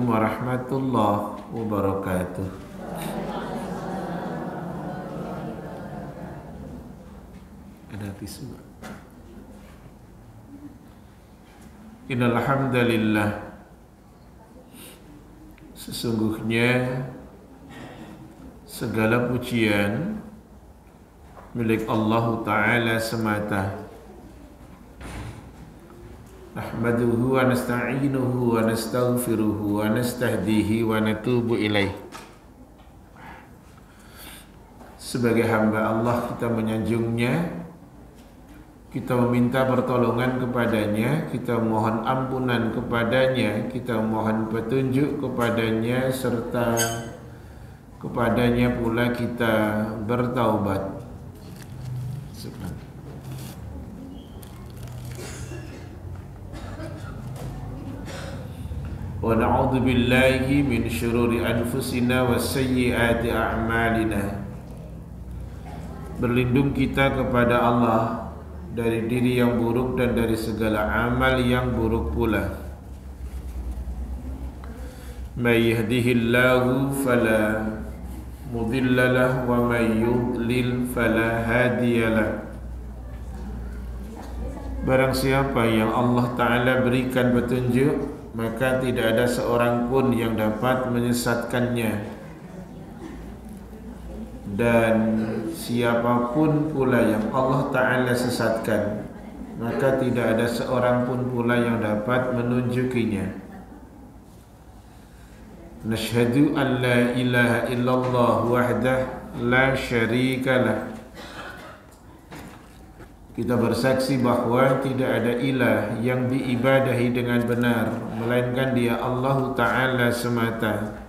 Warahmatullahi wabarakatuh. Ada tisu. Innal hamdalillah, sesungguhnya segala pujian milik Allah Ta'ala semata. Nahmaduhu wa nasta'inuhu wa nastaghfiruhu wa nastahdihi wa natubu ilaih. Sebagai hamba Allah kita menyanjungnya, kita meminta pertolongan kepadanya, kita mohon ampunan kepadanya, kita mohon petunjuk kepadanya, serta kepadanya pula kita bertaubat. Wa na'udzu billahi min syururi anfusina wa sayyiati a'malina. Berlindung kita kepada Allah dari diri yang buruk dan dari segala amal yang buruk pula. May yahdihillahu fala mudilla lahu wa may yudlil fala hadiya lahu. Barang siapa yang Allah Ta'ala berikan petunjuk, maka tidak ada seorang pun yang dapat menyesatkannya. Dan siapapun pula yang Allah Ta'ala sesatkan, maka tidak ada seorang pun pula yang dapat menunjukinya. Nashhadu an la ilaha illallah wahdah la syarika lah. Kita bersaksi bahwa tidak ada ilah yang diibadahi dengan benar melainkan Dia Allah Ta'ala semata.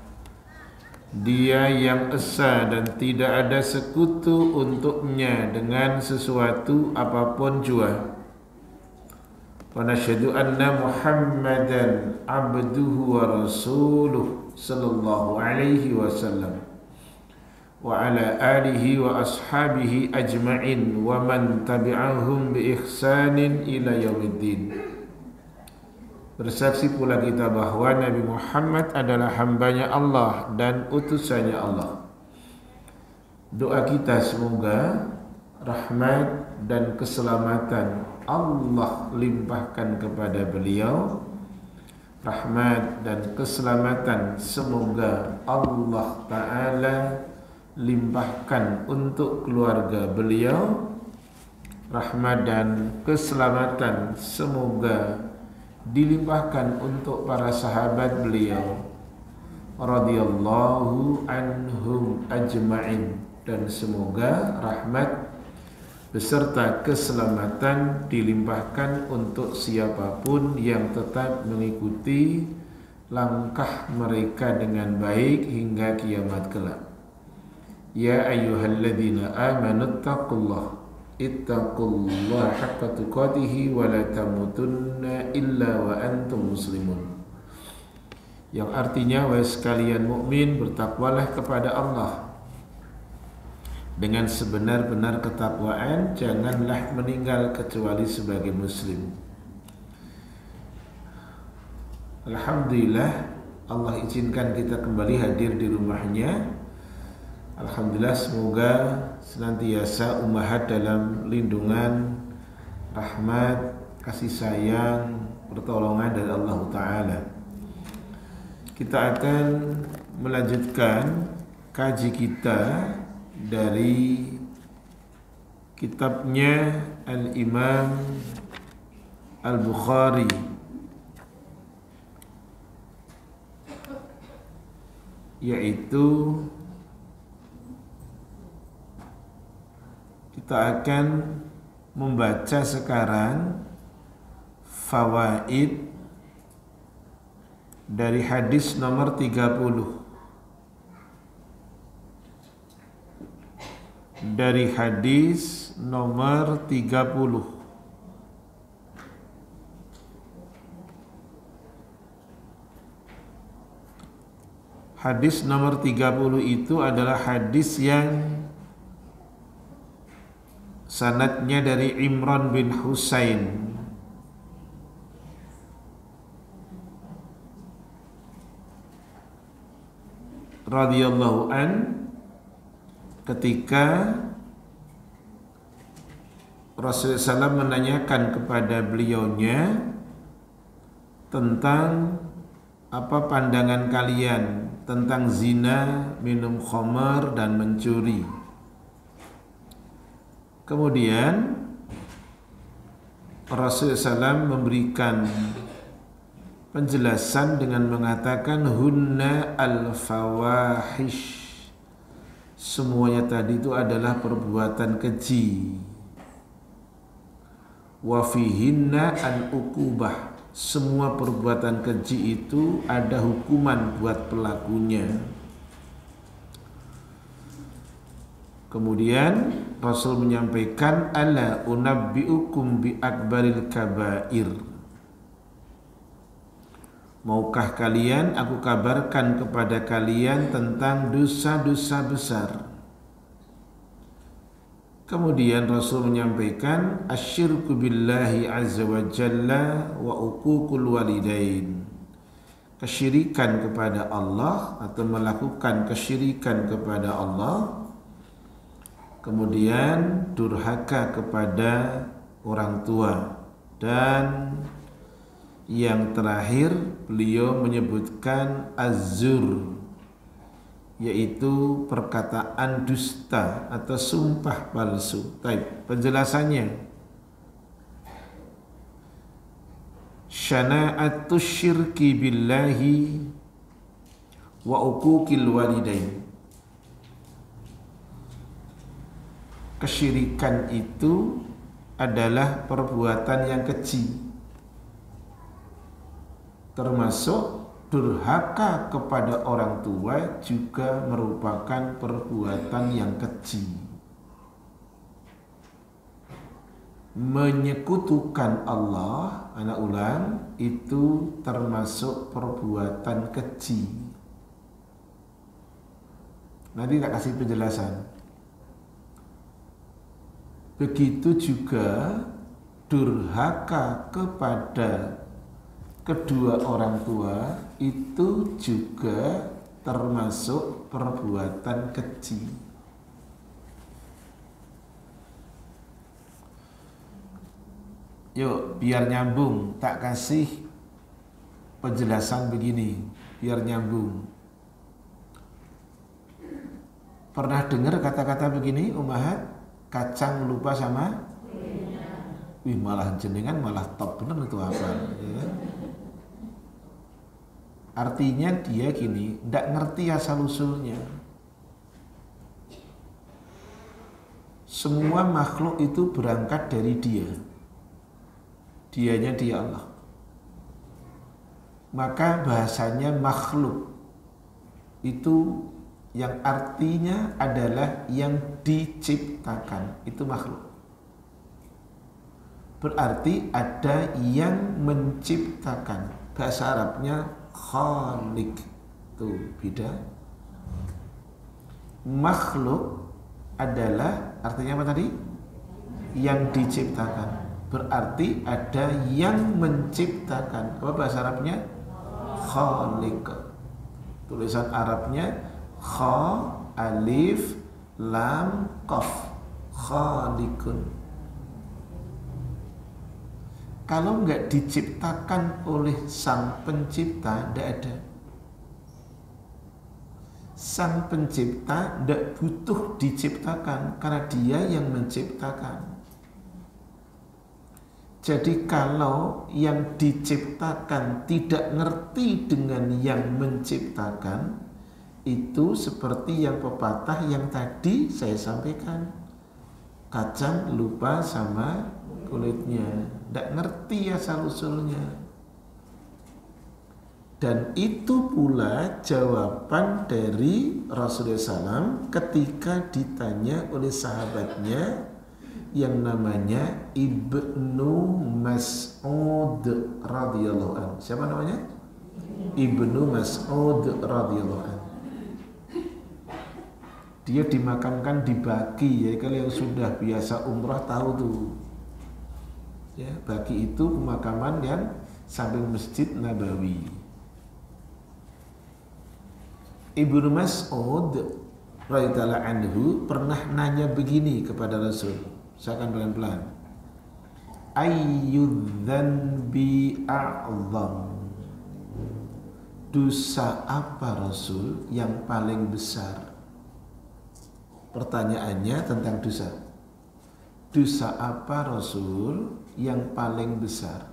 Dia yang esa dan tidak ada sekutu untuknya dengan sesuatu apapun jua. Wa nasyhadu anna Muhammadan abduhu wa rasuluh sallallahu alaihi wasallam wa ala alihi wa ashabihi ajma'in wa man tabi'ahum bi ihsanin ila yaumiddin. Bersaksi pula kita bahwa Nabi Muhammad adalah hambanya Allah dan utusannya Allah. Doa kita semoga rahmat dan keselamatan Allah limpahkan kepada beliau. Rahmat dan keselamatan semoga Allah Ta'ala limpahkan untuk keluarga beliau. Rahmat dan keselamatan semoga dilimpahkan untuk para sahabat beliau radhiyallahu anhum ajma'in, dan semoga rahmat beserta keselamatan dilimpahkan untuk siapapun yang tetap mengikuti langkah mereka dengan baik hingga kiamat kelak. Ya ayyuhalladzina amanu ittaqullaha haqqa tuqatih wa la tamutunna illa wa antum muslimun. Yang artinya, wahai sekalian mukmin, bertakwalah kepada Allah dengan sebenar-benar ketakwaan, janganlah meninggal kecuali sebagai muslim. Alhamdulillah, Allah izinkan kita kembali hadir di rumahnya. Alhamdulillah, semoga senantiasa ummahat dalam lindungan, rahmat, kasih sayang, pertolongan dari Allah Ta'ala. Kita akan melanjutkan kaji kita dari kitabnya Al-Imam Al-Bukhari, yaitu kita akan membaca sekarang fawaid dari hadis nomor 30. Dari hadis nomor 30. Hadis nomor 30 itu adalah hadis yang sanadnya dari Imran bin Husain. radhiyallahu an ketika Rasulullah SAW menanyakan kepada beliaunya tentang apa pandangan kalian tentang zina, minum khamar dan mencuri. Kemudian Rasulullah SAW memberikan penjelasan dengan mengatakan hunna al-fawahish. Semuanya tadi itu adalah perbuatan keji. Wa fihinna al-uqubah. Semua perbuatan keji itu ada hukuman buat pelakunya. Kemudian Rasul menyampaikan ala unabbiukum bi akbaril kabair. Maukah kalian aku kabarkan kepada kalian tentang dosa-dosa besar? Kemudian Rasul menyampaikan asyirku billahi azza wa jalla wa uququl walidain. Kesyirikan kepada Allah atau melakukan kesyirikan kepada Allah. Kemudian durhaka kepada orang tua. Dan yang terakhir beliau menyebutkan az-zur, yaitu perkataan dusta atau sumpah palsu. Baik, penjelasannya. Syana'atus syirki billahi wa uquqil walidain. Kesyirikan itu adalah perbuatan yang keji, termasuk durhaka kepada orang tua juga merupakan perbuatan yang keji. Menyekutukan Allah, anak ulang, itu termasuk perbuatan keji. Nanti tak kasih penjelasan. Begitu juga durhaka kepada kedua orang tua itu juga termasuk perbuatan keji. Yuk, biar nyambung, tak kasih penjelasan begini, biar nyambung. Pernah dengar kata-kata begini, Ummahat? Kacang lupa sama? Wih, malah jenengan malah top bener itu apa? Ya. Artinya dia gini, tidak ngerti asal-usulnya. Semua makhluk itu berangkat dari dia. Dianya dia Allah. Maka bahasanya makhluk itu yang artinya adalah yang diciptakan. Itu makhluk. Berarti ada yang menciptakan. Bahasa Arabnya khaliq. Tuh, beda. Makhluk adalah artinya apa tadi? Yang diciptakan. Berarti ada yang menciptakan. Apa bahasa Arabnya? Khaliq. Tulisan Arabnya kha, alif, lam, qaf. Khaliqun. Kalau enggak diciptakan oleh sang pencipta, tidak ada. Sang pencipta tidak butuh diciptakan karena dia yang menciptakan. Jadi kalau yang diciptakan tidak ngerti dengan yang menciptakan, itu seperti yang pepatah yang tadi saya sampaikan. Kacang lupa sama kulitnya, tidak ngerti asal-usulnya. Dan itu pula jawaban dari Rasulullah SAW ketika ditanya oleh sahabatnya yang namanya Ibnu Mas'ud radhiyallahu anhu. Siapa namanya? Ibnu Mas'ud radhiyallahu anhu. Dia dimakamkan di Baqi, ya kalau yang sudah biasa umrah tahu tuh. Ya, Baqi itu pemakaman yang samping Masjid Nabawi. Ibnu Mas'ud radhiyallahu anhu pernah nanya begini kepada Rasul. Saya akan pelan-pelan. Ayyudzanbi a'zam. Dosa apa Rasul yang paling besar? Pertanyaannya tentang dosa. Dosa apa Rasul yang paling besar?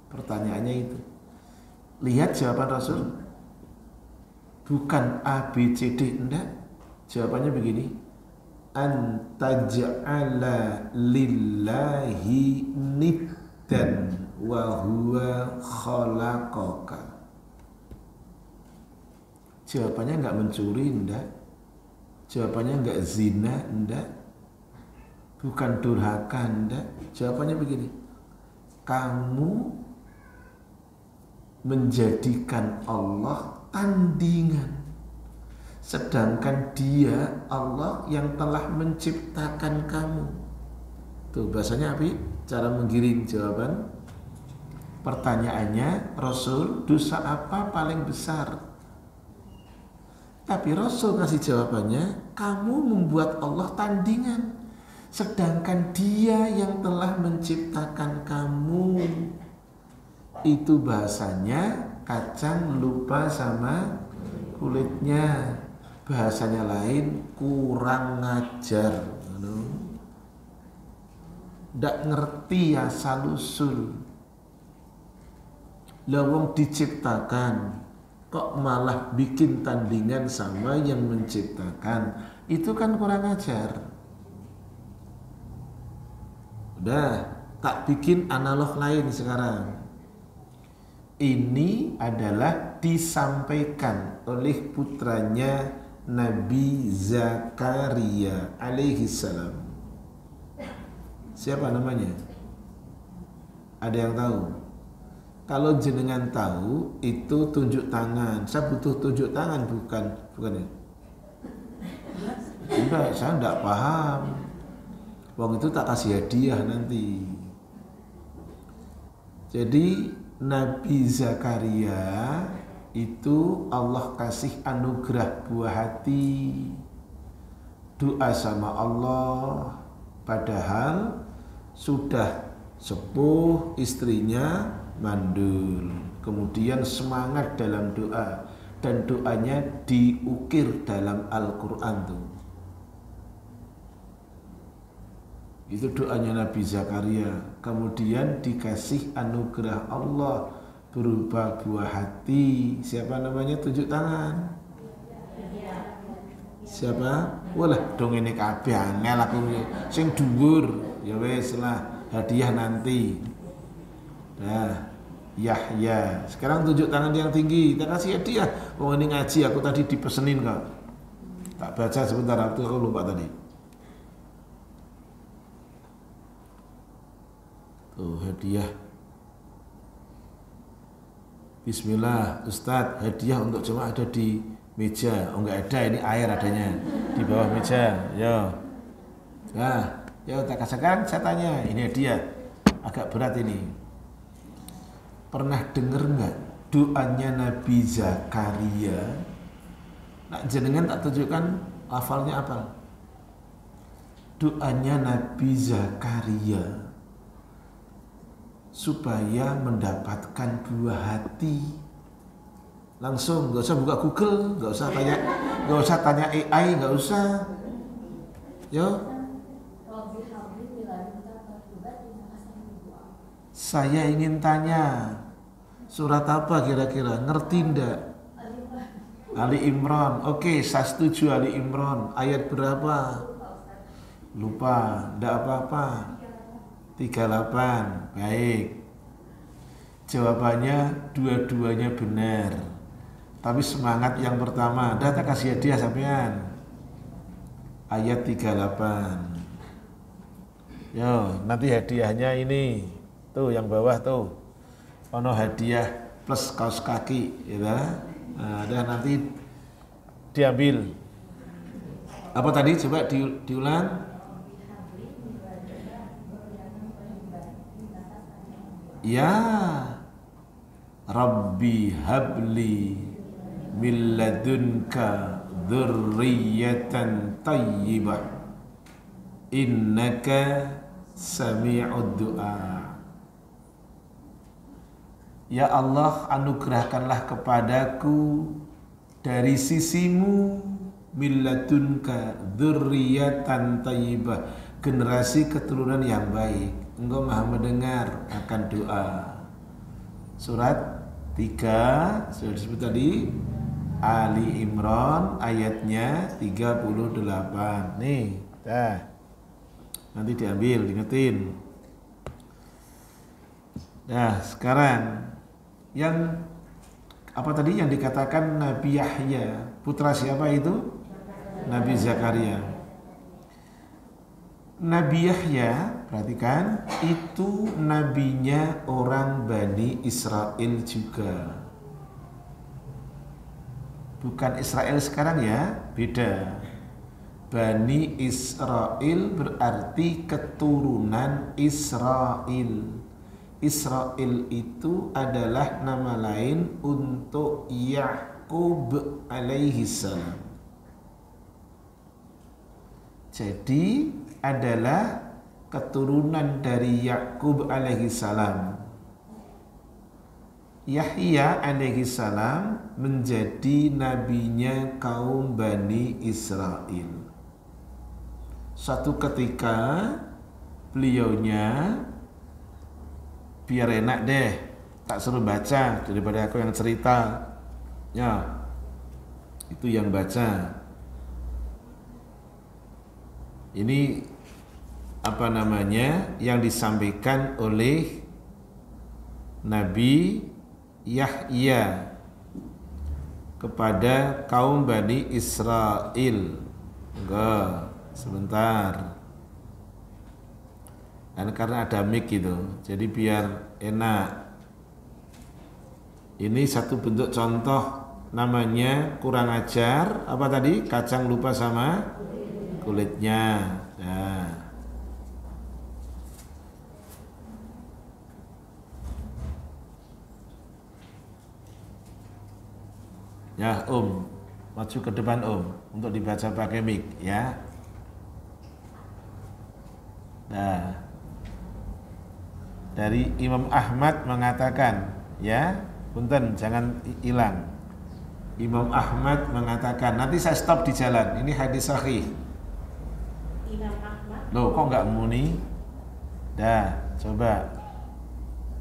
Pertanyaannya itu. Lihat jawaban Rasul. Bukan A, B, C, D, enggak. Jawabannya begini. Antaj'ala lillahi niddan wa huwa khalaqaka. Jawabannya enggak mencuri, enggak. Jawabannya enggak zina, enggak. Bukan durhaka, enggak. Jawabannya begini. Kamu menjadikan Allah tandingan, sedangkan Dia Allah yang telah menciptakan kamu. Tuh bahasanya apa? Cara menggiring jawaban. Pertanyaannya, Rasul, dosa apa paling besar? Tapi Rasul kasih jawabannya, kamu membuat Allah tandingan, sedangkan Dia yang telah menciptakan kamu. Itu bahasanya kacang lupa sama kulitnya. Bahasanya lain, kurang ngajar. Ndak ngerti asal usul. Lawang diciptakan, kok malah bikin tandingan sama yang menciptakan. Itu kan kurang ajar. Udah, tak bikin analog lain sekarang. Ini adalah disampaikan oleh putranya Nabi Zakaria alaihi salam. Siapa namanya? Ada yang tahu? Kalau jenengan tahu, itu tunjuk tangan. Saya butuh tunjuk tangan, bukan ya? Enggak, saya enggak paham. Wong itu tak kasih hadiah nanti. Jadi Nabi Zakaria itu Allah kasih anugerah buah hati, doa sama Allah, padahal sudah sepuh, istrinya mandul. Kemudian semangat dalam doa, dan doanya diukir dalam Al-Quran tuh. Itu doanya Nabi Zakaria. Kemudian dikasih anugerah Allah berupa buah hati. Siapa namanya? Tunjuk tangan. Siapa? Walah dong ini kabeh angel aku sing dhuwur. Ya wis lah, hadiah nanti. Nah, Yahya. Sekarang tunjuk tangan yang tinggi. Tak kasih hadiah. Wong ini ngaji aku tadi dipesenin kok. Tak baca sebentar, aku lupa tadi. Tuh hadiah. Bismillah, Ustadz, hadiah untuk jemaah ada di meja. Oh enggak ada, ini air adanya di bawah meja. Yo. Nah, ya tak kasihkan, saya tanya, ini hadiah. Agak berat ini. Pernah dengar enggak doanya Nabi Zakaria? Nak jenengan tak tunjukkan hafalnya apa? Doanya Nabi Zakaria supaya mendapatkan buah hati. Langsung, nggak usah buka Google, nggak usah tanya AI, nggak usah. Yo. Saya ingin tanya, surat apa kira-kira? Ngerti ndak? Ali Imran. Oke, saya setuju Ali Imran. Ayat berapa? Lupa, ndak apa-apa. 38. Baik. Jawabannya dua-duanya benar. Tapi semangat yang pertama. Dah kasih hadiah sampean. Ayat 38. Yo, nanti hadiahnya ini. Tuh yang bawah tuh. Ono hadiah plus kaos kaki, ya. Nah, dan nanti diambil. Apa tadi? Coba diulang. Ya Rabbi habli min ladunka dzurriyyatan thayyibah innaka sami'ud du'a. Ya Allah, anugerahkanlah kepadaku dari sisimu min ladunka dzurriyyatan thayyibah, generasi keturunan yang baik. Engkau Maha mendengar akan doa. Surat 3 sudah disebut tadi, Ali Imran ayatnya 38. Nih, dah. Nanti diambil, diingetin. Nah, sekarang yang apa tadi yang dikatakan Nabi Yahya, putra siapa itu? Nabi Zakaria. Nabi Yahya, perhatikan, itu nabinya orang Bani Israel juga. Bukan Israel sekarang ya, beda. Bani Israel berarti keturunan Israel. Israel itu adalah nama lain untuk Yakub alaihi salam. Jadi adalah keturunan dari Yakub alaihi salam. Yahya alaihi salam menjadi nabinya kaum Bani Israel. Suatu ketika beliaunya, biar enak deh, tak suruh baca daripada aku yang cerita. Ya, itu yang baca. Ini apa namanya yang disampaikan oleh Nabi Yahya kepada kaum Bani Israel. Enggak, sebentar. Dan karena ada mic gitu, jadi biar enak. Ini satu bentuk contoh, namanya kurang ajar. Apa tadi? Kacang lupa sama kulitnya. Nah. Ya, maju ke depan untuk dibaca pakai mic ya. Nah, dari Imam Ahmad mengatakan, ya, punten jangan hilang. Imam Ahmad mengatakan, nanti saya stop di jalan. Ini hadis sahih. Imam Ahmad. Loh, kok nggak muni? Dah, coba.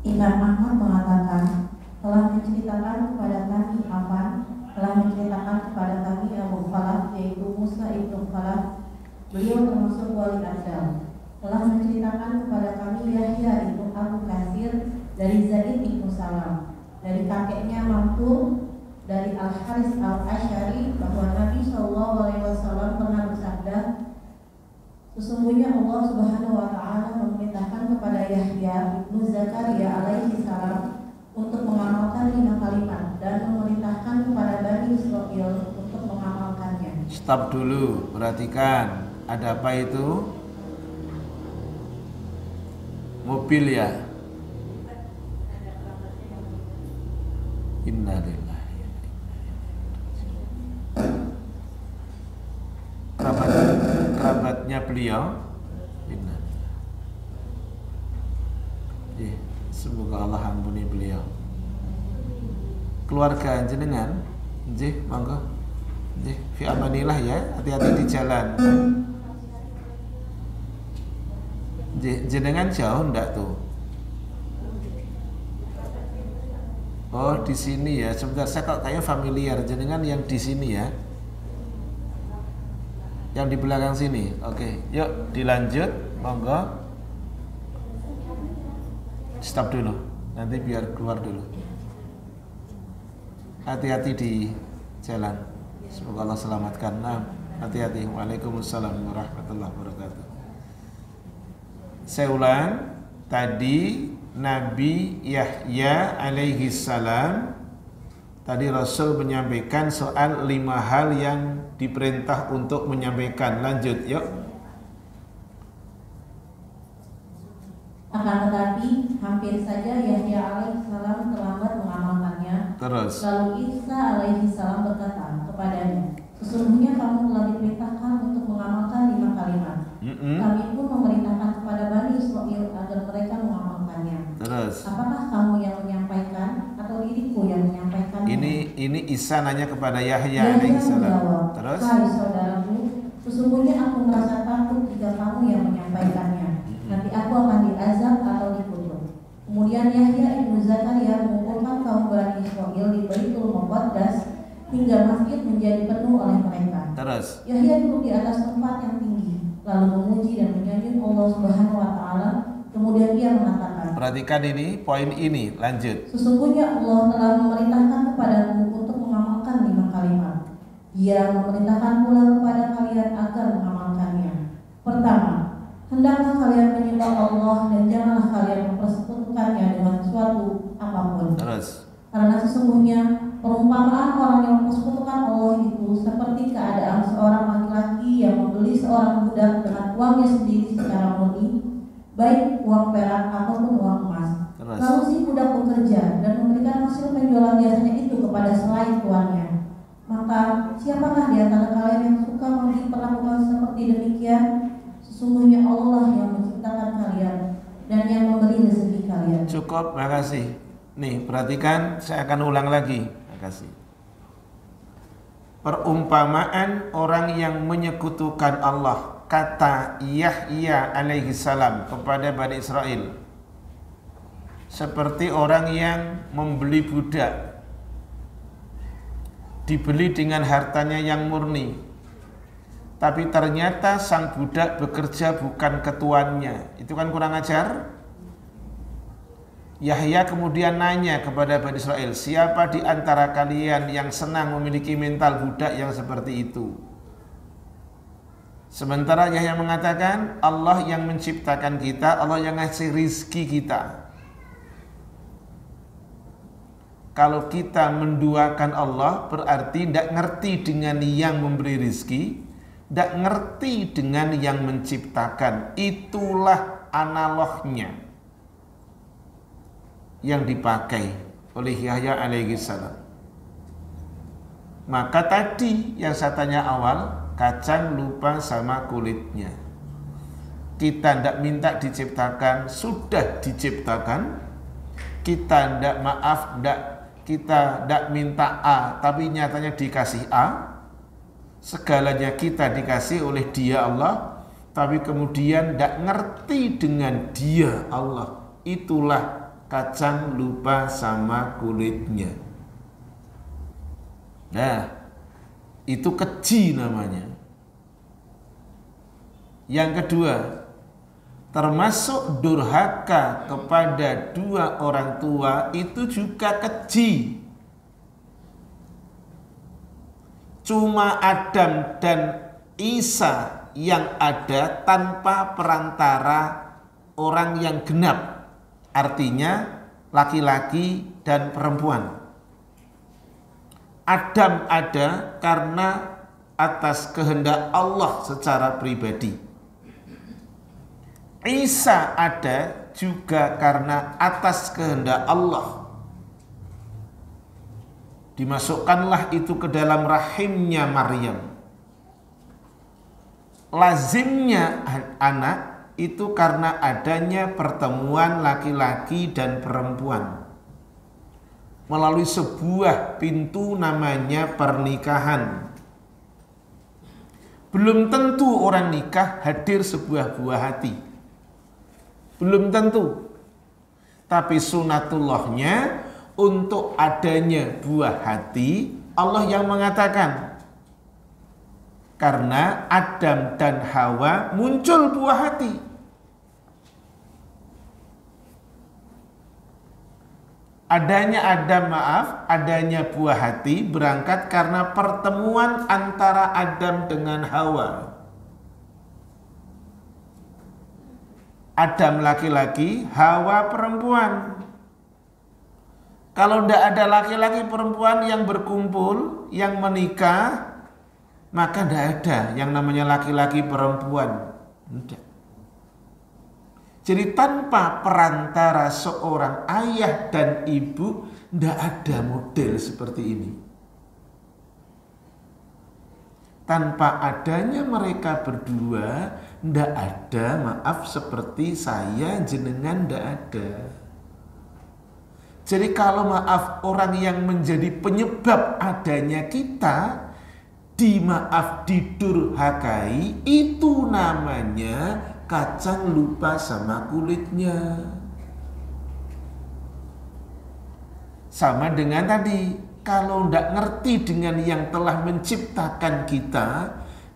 Imam Ahmad mengatakan, telah menceritakan kepada kami Affan, telah menceritakan kepada kami Abu Khalaf, yaitu Musa ibnu Khalaf. Beliau termasuk wali Adam. Telah menceritakan kepada kami Yahya ibnu Abu Kasir dari Zaid ibnu Salam, dari kakeknya Mamtur, dari Al-Haris Al-Asy'ari, bahwa Nabi SAW pernah bersabda, sesungguhnya Allah Subhanahu wa Ta'ala memerintahkan kepada Yahya ibnu Zakaria alaihi salam untuk mengamalkan 5 kalimat dan memerintahkan kepada Bani Israel untuk mengamalkannya. Stop dulu, perhatikan. Ada apa itu? Mobil ya. Innalillahi. Kerabatnya beliau. Semoga Allah ampuni beliau. Keluarga jenengan, nggih, monggo. Nggih, fi amanillah ya, hati-hati di jalan. Jenengan jauh ndak tuh? Oh, di sini ya. Sebentar, saya kok kayaknya familiar. Jenengan yang di sini ya. Yang di belakang sini. Oke, yuk dilanjut, monggo. Stop dulu. Nanti biar keluar dulu. Hati-hati di jalan. Semoga Allah selamatkan. Nah, hati-hati. Waalaikumsalam warahmatullahi wabarakatuh. Saya ulang, tadi Nabi Yahya alaihi salam, tadi Rasul menyampaikan soal 5 hal yang diperintah untuk menyampaikan. Lanjut, yuk. Akan tetapi hampir saja Yahya alaihi salam terlambat mengamalkannya. Terus. Lalu Isa alaihi salam berkata kepadanya, sesungguhnya kamu telah diperintahkan untuk mengamalkan 5 kalimat. Kami pun memerintahkan kepada Bani Israil agar mereka mengamalkannya. Terus. Apakah kamu yang menyampaikan atau diriku yang menyampaikannya? Ini Isa nanya kepada Yahya Yahya alaihissalam. menjawab, Terus. hai saudaraku, sesungguhnya aku merasa takut jika kamu yang menyampaikannya. Nanti aku akan diazab atau dikutuk. Kemudian Yahya ibnu Zakaria mengumpulkan kaum Bani Israil di Baitul Muqaddas hingga masjid menjadi penuh oleh mereka. Terus. Yahya duduk di atas tempat yang tinggi, lalu memuji dan menyanjung Allah Subhanahu wa taala. Kemudian dia mengatakan, perhatikan ini, poin ini, lanjut. sesungguhnya Allah telah memerintahkan kepadaku untuk mengamalkan 5 kalimat. Dia memerintahkan pula kepada kalian agar mengamalkannya. Pertama, hendaklah kalian menyembah Allah dan janganlah kalian mempersekutukannya dengan sesuatu apapun. Terus. Karena sesungguhnya perumpamaan orang yang mempersekutukan Allah itu seperti keadaan seorang laki-laki yang membeli seorang budak dengan uangnya sendiri secara murni, baik uang perak ataupun uang emas. Terus. Lalu si budak bekerja dan memberikan hasil penjualan jasanya itu kepada selain tuannya. Maka siapakah di antara kalian yang suka memperlakukan seperti demikian? Sesungguhnya Allah yang menciptakan kalian dan yang memberi rezeki kalian. Cukup, makasih. Nih, perhatikan, saya akan ulang lagi. Makasih. Perumpamaan orang yang menyekutukan Allah, kata Yahya alaihi salam kepada Bani Israel, seperti orang yang membeli budak, dibeli dengan hartanya yang murni, tapi ternyata sang budak bekerja bukan ketuannya. Itu kan kurang ajar. Yahya kemudian nanya kepada Bani Israel, siapa di antara kalian yang senang memiliki mental budak yang seperti itu? Sementara Yahya mengatakan, Allah yang menciptakan kita, Allah yang ngasih rizki kita. Kalau kita menduakan Allah, berarti tidak ngerti dengan yang memberi rizki, tidak ngerti dengan yang menciptakan. Itulah analognya yang dipakai oleh Yahya alaihi salam. Maka tadi yang saya tanya awal, kacang lupa sama kulitnya. Kita tidak minta diciptakan, sudah diciptakan. Kita tidak minta A, tapi nyatanya dikasih A. Segalanya kita dikasih oleh Dia Allah, tapi kemudian tidak ngerti dengan Dia Allah. Itulah kacang lupa sama kulitnya. Nah, itu keji namanya. Yang kedua, termasuk durhaka kepada 2 orang tua itu juga keji. Cuma Adam dan Isa yang ada tanpa perantara orang yang genap. Artinya laki-laki dan perempuan. Adam ada karena atas kehendak Allah secara pribadi. Isa ada juga karena atas kehendak Allah. Dimasukkanlah itu ke dalam rahimnya Maryam. Lazimnya anak itu karena adanya pertemuan laki-laki dan perempuan melalui sebuah pintu namanya pernikahan. Belum tentu orang nikah hadir sebuah buah hati, belum tentu. Tapi sunatullahnya untuk adanya buah hati, Allah yang mengatakan. Karena Adam dan Hawa muncul buah hati. Adanya buah hati berangkat karena pertemuan antara Adam dengan Hawa. Adam laki-laki, Hawa perempuan. Kalau tidak ada laki-laki perempuan yang berkumpul, yang menikah, maka tidak ada yang namanya laki-laki perempuan. Tidak. Jadi tanpa perantara seorang ayah dan ibu, Tidak ada model seperti ini. Tanpa adanya mereka berdua, tidak ada maaf seperti saya jenengan, tidak ada. Jadi kalau maaf orang yang menjadi penyebab adanya kita didurhakai, itu namanya kacang lupa sama kulitnya. Sama dengan tadi, kalau tidak ngerti dengan yang telah menciptakan kita,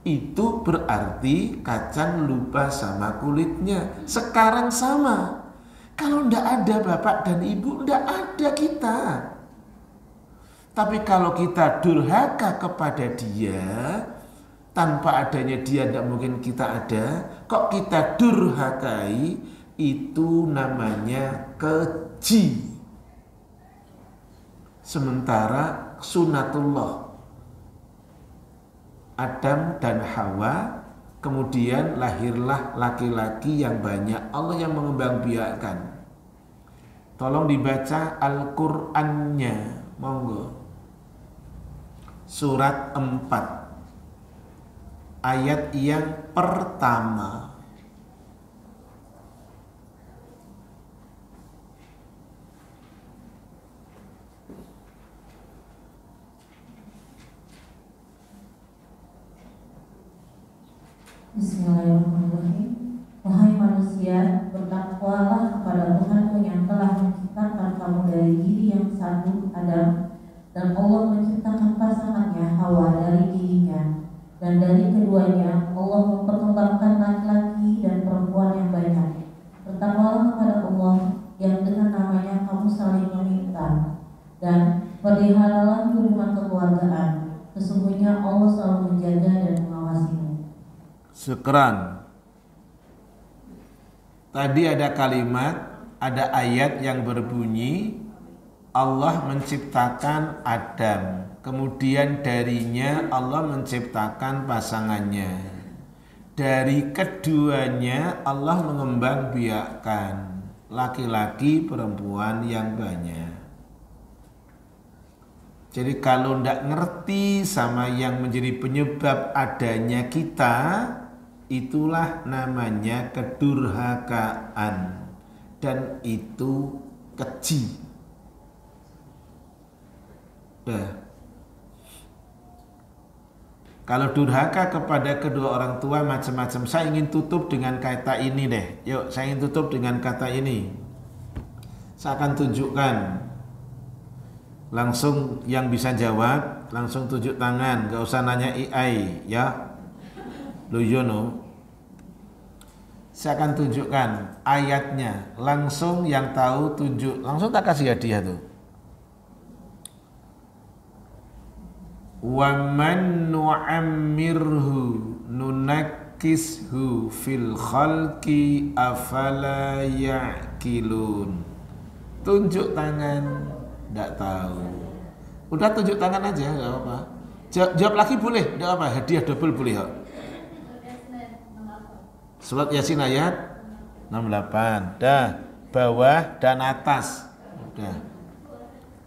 itu berarti kacang lupa sama kulitnya. Sekarang sama, kalau tidak ada bapak dan ibu, tidak ada kita. Tapi kalau kita durhaka kepada dia, tanpa adanya dia tidak mungkin kita ada. Kok kita durhakai, itu namanya keji. Sementara sunatullah, Adam dan Hawa, kemudian lahirlah laki-laki yang banyak. Allah yang mengembangbiakkan. Tolong dibaca Al-Qur'annya, monggo. Surat 4 ayat yang pertama. Bismillahirrahmanirrahim. Wahai manusia, bertakwalah kepada Tuhanmu yang telah menciptakan kamu dari diri yang satu, Adam, dan Allah menciptakan pasangannya, Hawa, dari dirinya, dan dari keduanya Allah memperkembangkan laki-laki dan perempuan yang banyak. Bertakwalah kepada Allah yang dengan namanya kamu saling meminta, dan peliharalah hubungan kekeluargaan. Sesungguhnya Allah selalu menjaga dan mengawasimu. Sekeran. Tadi ada kalimat, ada ayat yang berbunyi Allah menciptakan Adam, kemudian darinya Allah menciptakan pasangannya. Dari keduanya Allah mengembangbiakkan laki-laki perempuan yang banyak. Jadi kalau tidak ngerti sama yang menjadi penyebab adanya kita, itulah namanya kedurhakaan, dan itu keji. Kalau durhaka kepada kedua orang tua macam-macam. Saya ingin tutup dengan kata ini deh. Yuk, saya ingin tutup dengan kata ini. Saya akan tunjukkan. Langsung yang bisa jawab, langsung tunjuk tangan. Gak usah nanya AI, ya. Loyono. Saya akan tunjukkan ayatnya. Langsung yang tahu tunjuk. Langsung tak kasih hadiah tuh. Wa man nu'ammirhu nunakkishu fil khalqi afala ya'qilun. Tunjuk tangan. Tidak tahu. Udah tunjuk tangan aja, enggak apa-apa. Jawab lagi boleh, enggak apa, hadiah double boleh kok. Surat Yasin ayat 68. Dah, bawah dan atas. Udah.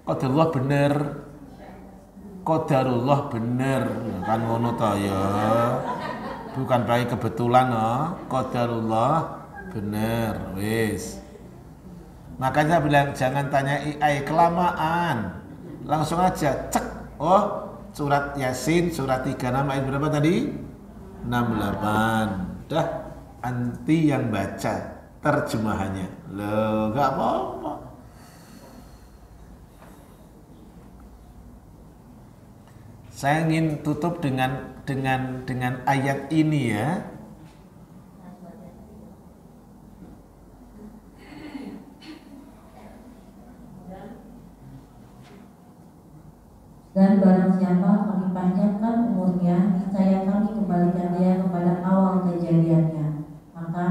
Qadarullah bener. Qadarullah bener. Kan ngono ta ya. Bukan baik kebetulan oh. Qadarullah bener. Wis. Makanya bilang jangan tanya AI kelamaan. Langsung aja cek. Oh, surat Yasin surat 36 ayat berapa tadi? 68. Dah, anti yang baca terjemahannya. Loh, enggak apa-apa. Saya ingin tutup dengan ayat ini ya. Dan barang siapa kami panjangkan umurnya, niscaya kami kembalikan dia kepada awal kejadiannya. Maka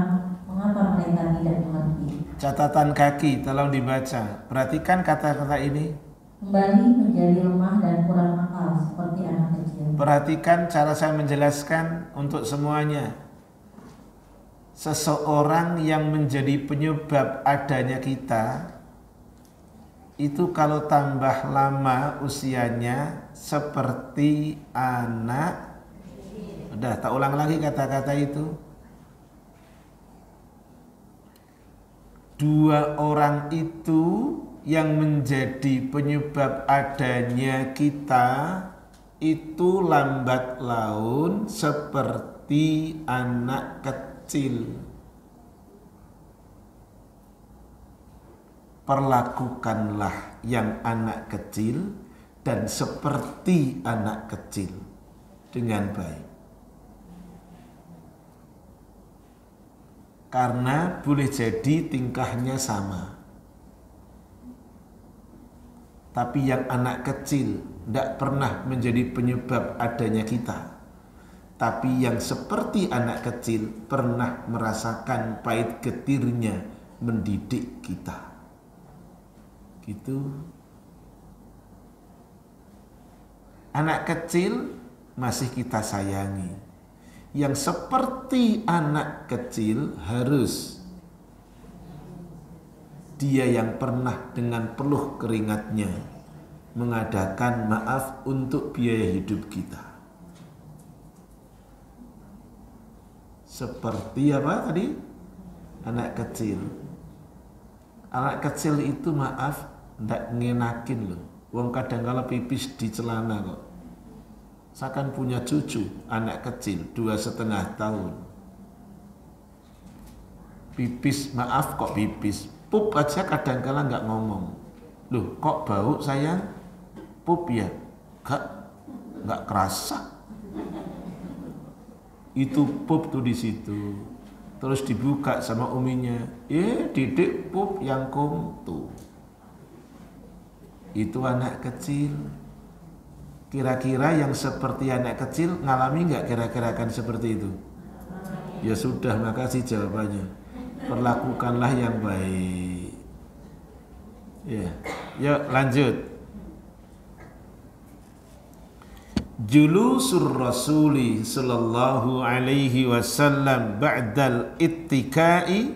mengapa mereka tidak mengerti? Catatan kaki, tolong dibaca. Perhatikan kata-kata ini. Kembali menjadi lemah dan kurang akal seperti anak kecil. Perhatikan cara saya menjelaskan untuk semuanya. Seseorang yang menjadi penyebab adanya kita itu kalau tambah lama usianya seperti anak. Udah, tak ulang lagi kata-kata itu. Dua orang itu yang menjadi penyebab adanya kita itu lambat laun seperti anak kecil. Perlakukanlah yang anak kecil dan seperti anak kecil dengan baik. Karena boleh jadi tingkahnya sama. Tapi yang anak kecil tidak pernah menjadi penyebab adanya kita. Tapi yang seperti anak kecil pernah merasakan pahit getirnya mendidik kita. Gitu. Anak kecil masih kita sayangi. Yang seperti anak kecil harus dia yang pernah dengan peluh keringatnya mengadakan maaf untuk biaya hidup kita. Seperti apa tadi? Anak kecil. Anak kecil itu maaf ndak ngenakin loh. Wong kadang kala pipis di celana kok. Saya kan punya cucu anak kecil 2,5 tahun. Pipis, maaf kok pipis. Pup aja kadang kala nggak ngomong. Loh kok bau sayang? Pup ya? Nggak kerasa. Itu pup tuh di situ. Terus dibuka sama uminya. Didik pup yang kum tuh. Itu anak kecil. Kira-kira yang seperti anak kecil ngalami nggak kira-kira kan seperti itu? Ya sudah, makasih jawabannya. Perlakukanlah yang baik. Ya, yuk lanjut. Julusur Rasuli sallallahu alaihi wasallam ba'dal ittikai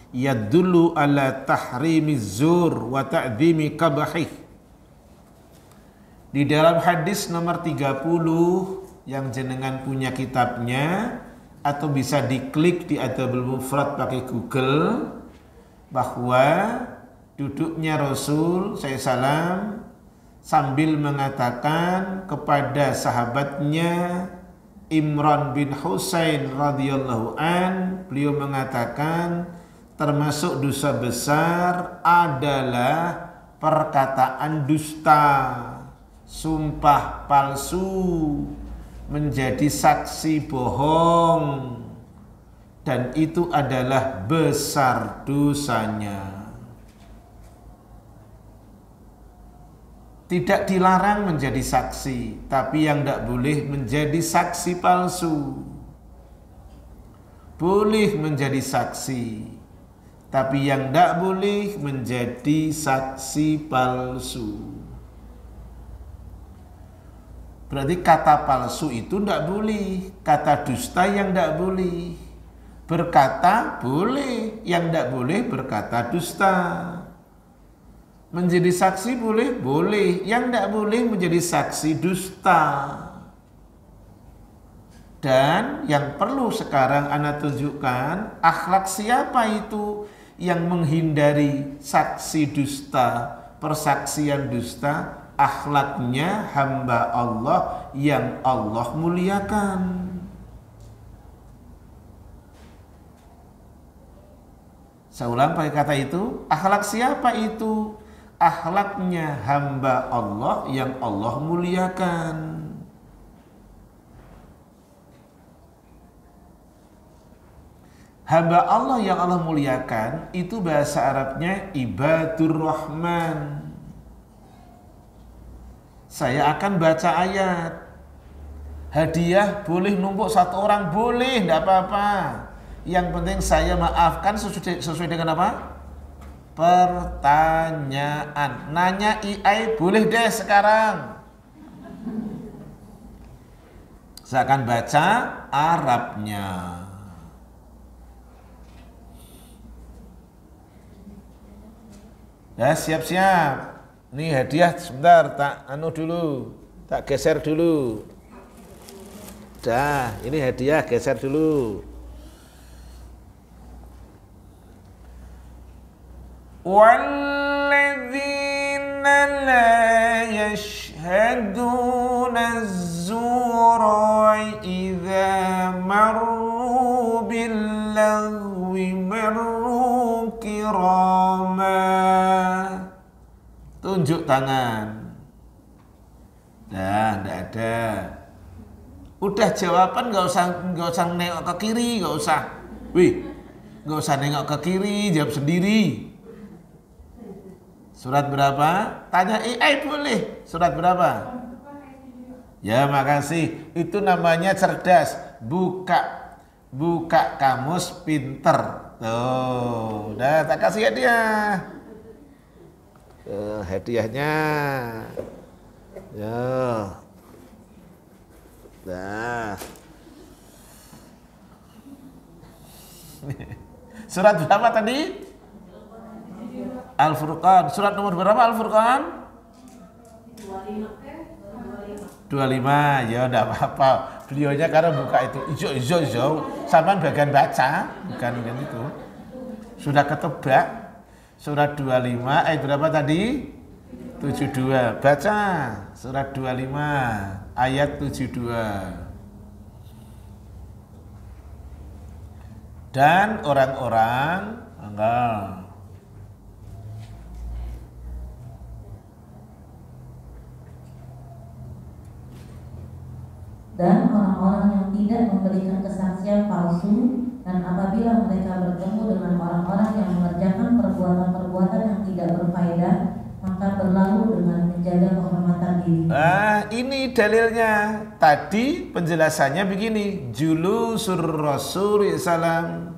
yadullu ala tahrimiz zur wa ta'dhimi qabahih. Di dalam hadis nomor 30 yang jenengan punya kitabnya atau bisa diklik di Adabul Mufrad pakai Google, bahwa duduknya Rasul SAW sambil mengatakan kepada sahabatnya Imran bin Husain radhiyallahu an, beliau mengatakan termasuk dosa besar adalah perkataan dusta, sumpah palsu, menjadi saksi bohong, dan itu adalah besar dosanya. Tidak dilarang menjadi saksi, tapi yang tidak boleh menjadi saksi palsu. Boleh menjadi saksi, tapi yang tidak boleh menjadi saksi palsu. Berarti kata palsu itu tidak boleh, kata dusta yang tidak boleh. Berkata boleh, yang tidak boleh berkata dusta. Menjadi saksi boleh? Boleh. Yang tidak boleh menjadi saksi dusta. Dan yang perlu sekarang Ana tunjukkan, akhlak siapa itu yang menghindari saksi dusta, persaksian dusta? Akhlaknya hamba Allah yang Allah muliakan. Saya ulang pakai kata itu, akhlak siapa itu? Akhlaknya hamba Allah yang Allah muliakan. Hamba Allah yang Allah muliakan itu bahasa Arabnya ibadur rahman. Saya akan baca ayat. Hadiah boleh numpuk satu orang, boleh, tidak apa-apa. Yang penting saya maafkan sesuai dengan apa? Pertanyaan. Nanya IAI boleh deh sekarang. Saya akan baca Arabnya. Ya, siap-siap. Ini hadiah sebentar, tak anu dulu. Tak geser dulu. Dah, ini hadiah, geser dulu. Walladzina la yashhaduna az-zura idza marru bil-lagwi marru kirama. Tunjuk tangan. Nah, enggak ada. Udah jawaban nggak usah nengok ke kiri, nggak usah. Wih, nggak usah nengok ke kiri, jawab sendiri. Surat berapa? Tanya AI boleh. Surat berapa? Ya, makasih. Itu namanya cerdas. Buka kamus pinter. Tuh, udah tak kasih hadiah. Hadiahnya. Ya. Nah. Surat berapa tadi? Al-Furqan. Surat nomor berapa Al-Furqan? 25. Ya enggak apa-apa. Beliaunya karena buka itu ijo. Sampai bagian baca, bukan itu. Sudah ketebak. Surat 25 ayat berapa tadi? 72. Baca surat 25 ayat 72. Dan orang-orang enggak. Dan orang-orang yang tidak memberikan kesaksian palsu, dan apabila mereka bertemu dengan orang-orang yang mengerjakan perbuatan-perbuatan yang tidak berfaedah, maka berlalu dengan menjaga kehormatan diri. Ini dalilnya. Tadi penjelasannya begini. Julusur Rasul salam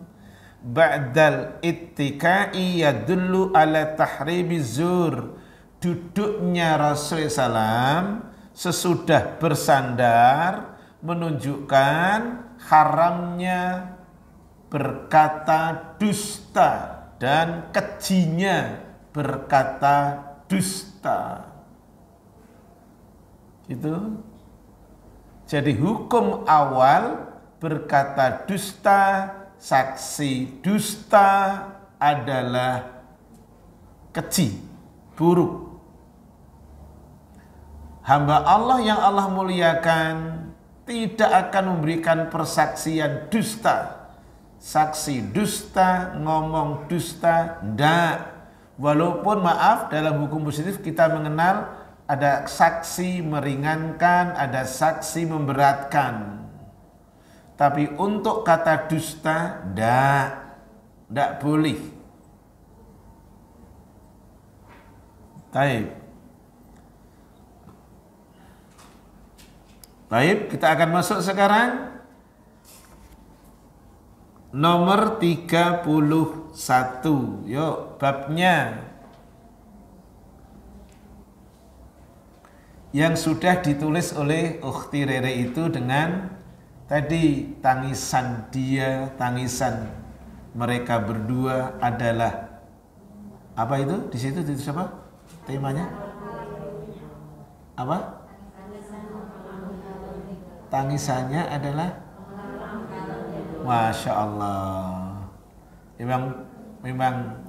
ba'dal ittiqai yadullu ala tahrimiz zur. Duduknya Rasul salam sesudah bersandar menunjukkan haramnya berkata dusta dan kejinya berkata dusta. Itu. Jadi hukum awal berkata dusta, saksi dusta adalah keji, buruk. Hamba Allah yang Allah muliakan tidak akan memberikan persaksian dusta. Saksi dusta, ngomong dusta, ndak. Walaupun maaf dalam hukum positif kita mengenal ada saksi meringankan, ada saksi memberatkan. Tapi untuk kata dusta, ndak boleh. Baik, kita akan masuk sekarang nomor 31. Yuk, babnya yang sudah ditulis oleh Ukhti Rere itu dengan tadi tangisan dia, tangisan mereka berdua adalah apa itu? Di situ apa? Temanya? Apa? Tangisannya adalah Masya Allah. Memang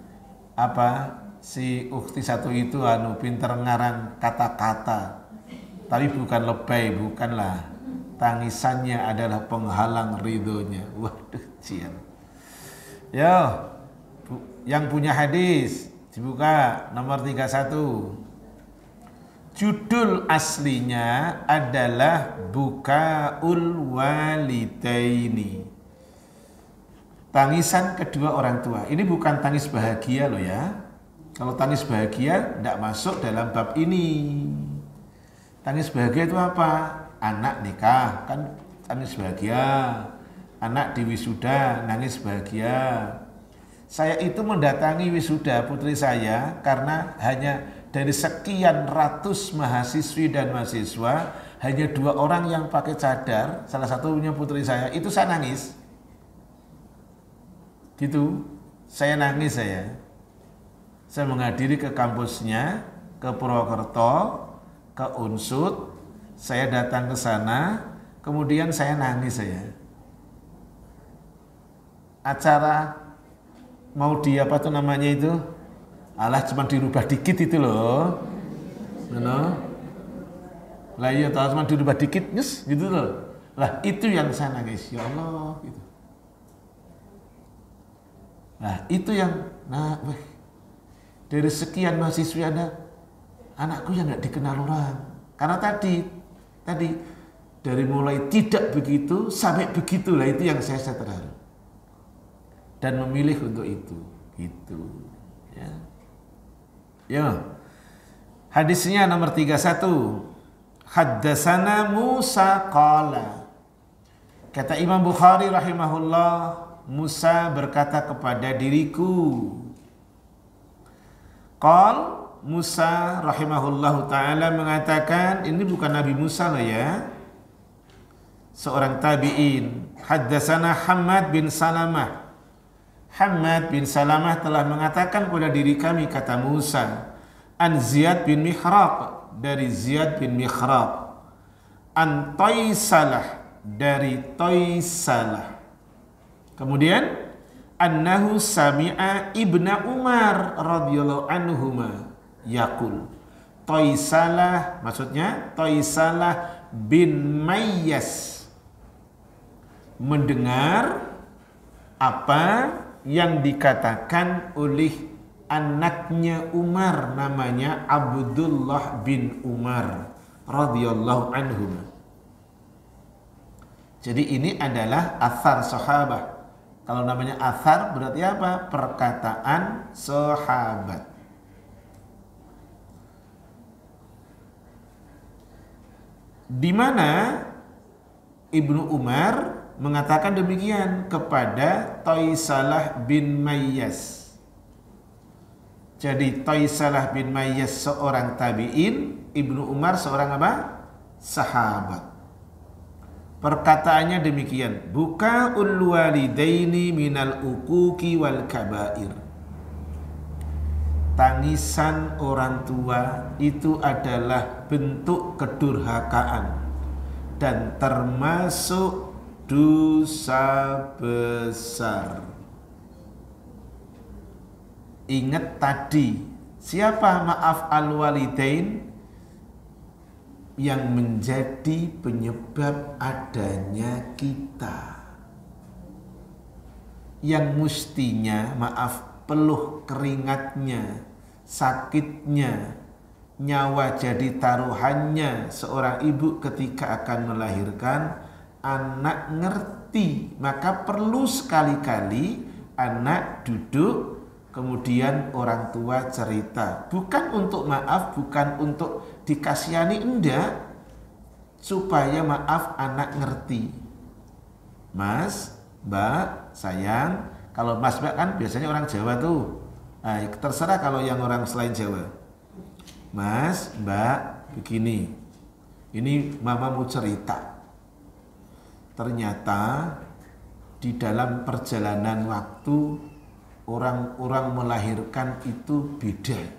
apa si ukhti satu itu pinter ngarang kata-kata. Tapi bukan lebay, bukanlah. Tangisannya adalah penghalang ridhonya. Waduh, cian. Yo, yang punya hadis dibuka nomor 31. Judul aslinya adalah Bukaul Walidaini. Tangisan kedua orang tua. Ini bukan tangis bahagia loh ya. Kalau tangis bahagia tidak masuk dalam bab ini. Tangis bahagia itu apa? Anak nikah kan tangis bahagia. Anak di wisuda nangis bahagia. Saya itu mendatangi wisuda putri saya karena hanya dari sekian ratus mahasiswi dan mahasiswa hanya 2 orang yang pakai cadar, salah satunya putri saya, itu saya nangis. Gitu, saya nangis saya. Saya menghadiri ke kampusnya, ke Purwokerto, ke Unsud. Saya datang ke sana, kemudian saya nangis saya. Acara mau di apa tuh namanya itu? Alah cuma dirubah dikit itu loh. Lah iya tahu cuma dirubah dikit, yes, gitu loh. Lah itu yang saya nangis, ya Allah gitu. Nah itu yang, dari sekian mahasiswa ada anakku yang nggak dikenal orang. Karena tadi dari mulai tidak begitu sampai begitulah itu yang saya terharu dan memilih untuk itu, gitu. Ya. Ya. Hadisnya nomor 31. Haddatsana Musa qala. Kata Imam Bukhari rahimahullah, Musa berkata kepada diriku. Qal Musa rahimahullahu ta'ala mengatakan, ini bukan Nabi Musa loh ya, seorang tabi'in. Haddatsana Hammad bin Salamah. Hammad bin Salamah telah mengatakan kepada diri kami, kata Musa, an Ziyad bin Mihraq, dari Ziyad bin Mihraq, an Taisalah, dari Taisalah. Kemudian annahu sami'a ibna Umar radhiyallahu anhuma yaqul. Taisalah maksudnya Taisalah bin Mayyas mendengar apa yang dikatakan oleh anaknya Umar, namanya Abdullah bin Umar radhiyallahu anhuma. Jadi ini adalah athar sahabat. Kalau namanya athar berarti apa? Perkataan sahabat. Di mana Ibnu Umar mengatakan demikian kepada Taisalah bin Mayyas. Jadi Taisalah bin Mayyas seorang tabi'in, Ibnu Umar seorang apa? Sahabat. Perkataannya demikian, buka'ul walidaini minal uquqi wal kabair. Tangisan orang tua itu adalah bentuk kedurhakaan dan termasuk dosa besar. Ingat tadi, siapa maaf al-walidain? Yang menjadi penyebab adanya kita, yang mestinya maaf peluh keringatnya, sakitnya, nyawa jadi taruhannya seorang ibu ketika akan melahirkan anak ngerti. Maka perlu sekali-kali anak duduk, kemudian orang tua cerita, bukan untuk maaf, bukan untuk dikasihani, enggak, supaya maaf anak ngerti. Mas, Mbak, sayang, kalau Mas Mbak kan biasanya orang Jawa tuh. Nah, terserah kalau yang orang selain Jawa. Mas, Mbak, begini. Ini mama mau cerita. Ternyata di dalam perjalanan waktu orang-orang melahirkan itu beda.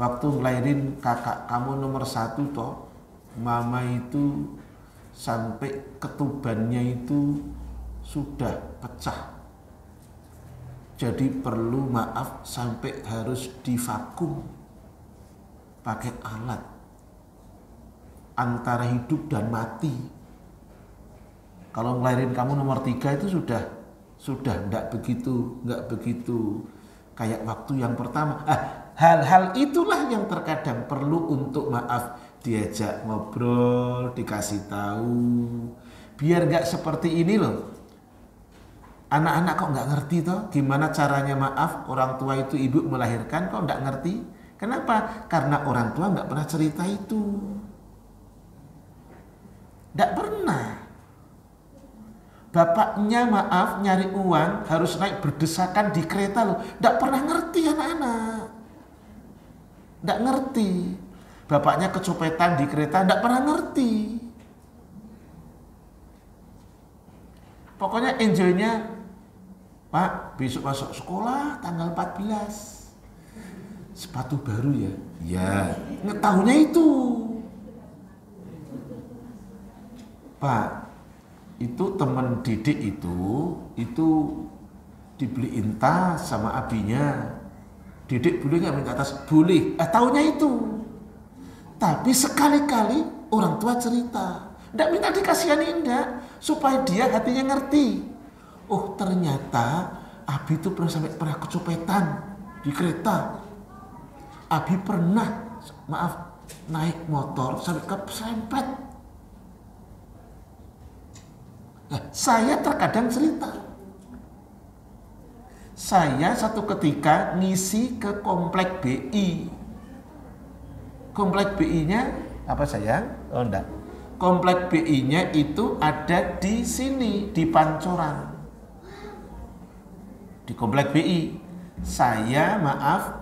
Waktu ngelahirin kakak kamu nomor 1 toh, mama itu sampai ketubannya itu sudah pecah. Jadi perlu maaf sampai harus divakum pakai alat antara hidup dan mati. Kalau ngelahirin kamu nomor 3 itu sudah enggak begitu kayak waktu yang pertama. Hal-hal itulah yang terkadang perlu untuk maaf diajak ngobrol, dikasih tahu, biar nggak seperti ini loh. Anak-anak kok nggak ngerti toh gimana caranya maaf orang tua itu ibu melahirkan, kok nggak ngerti? Kenapa? Karena orang tua nggak pernah cerita itu, nggak pernah. Bapaknya maaf nyari uang harus naik berdesakan di kereta loh, nggak pernah ngerti anak-anak. Nggak ngerti. Bapaknya kecopetan di kereta, nggak pernah ngerti. Pokoknya enjoynya, Pak besok masuk sekolah tanggal 14. sepatu baru ya? Ya, ngetahunya itu. Pak, itu teman didik itu dibeliin tas sama abinya. Didik boleh nggak minta tas? Boleh. Tahunya itu. Tapi sekali-kali orang tua cerita, nggak minta dikasihani, enggak, supaya dia hatinya ngerti. Oh ternyata Abi itu pernah kecopetan di kereta. Abi pernah, naik motor sampai keserempet. Nah, saya terkadang cerita. Saya satu ketika ngisi ke komplek BI. Komplek BI-nya apa sayang? Oh enggak. Komplek BI-nya itu ada di sini, di Pancoran. Di komplek BI. Saya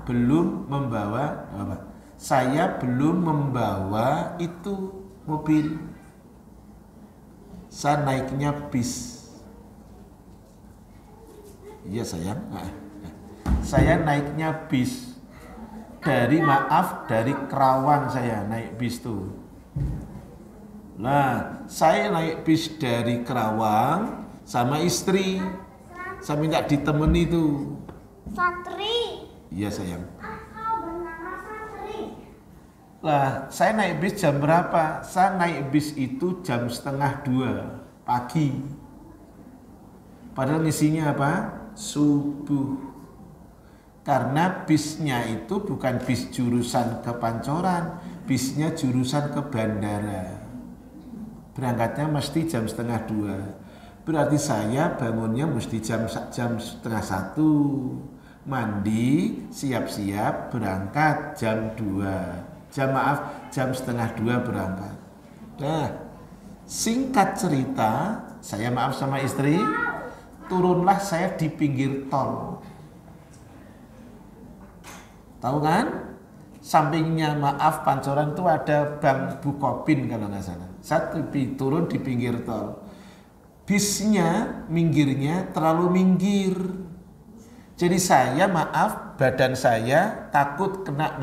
belum membawa apa? Saya belum membawa itu mobil. Saya naiknya bis. Iya sayang. Saya naiknya bis. Dari Kerawang saya naik bis tuh. Nah, saya naik bis dari Kerawang sama istri. Saya minta ditemani tuh. Satri. Iya sayang. Aku bernama Satri. Lah, saya naik bis jam berapa? Saya naik bis itu jam 1:30 pagi. Padahal ngisinya apa? Subuh. Karena bisnya itu bukan bis jurusan ke Pancoran, bisnya jurusan ke bandara. Berangkatnya mesti jam 1:30. Berarti saya bangunnya mesti jam 1:30. Mandi, siap-siap, berangkat jam 2. Jam 1:30 berangkat. Nah, singkat cerita, saya sama istri, turunlah saya di pinggir tol. Tahu kan? Sampingnya Pancoran itu ada Bank Bukopin kalau nggak salah. Saya turun di pinggir tol. Bisnya minggirnya terlalu minggir. Jadi saya badan saya takut kena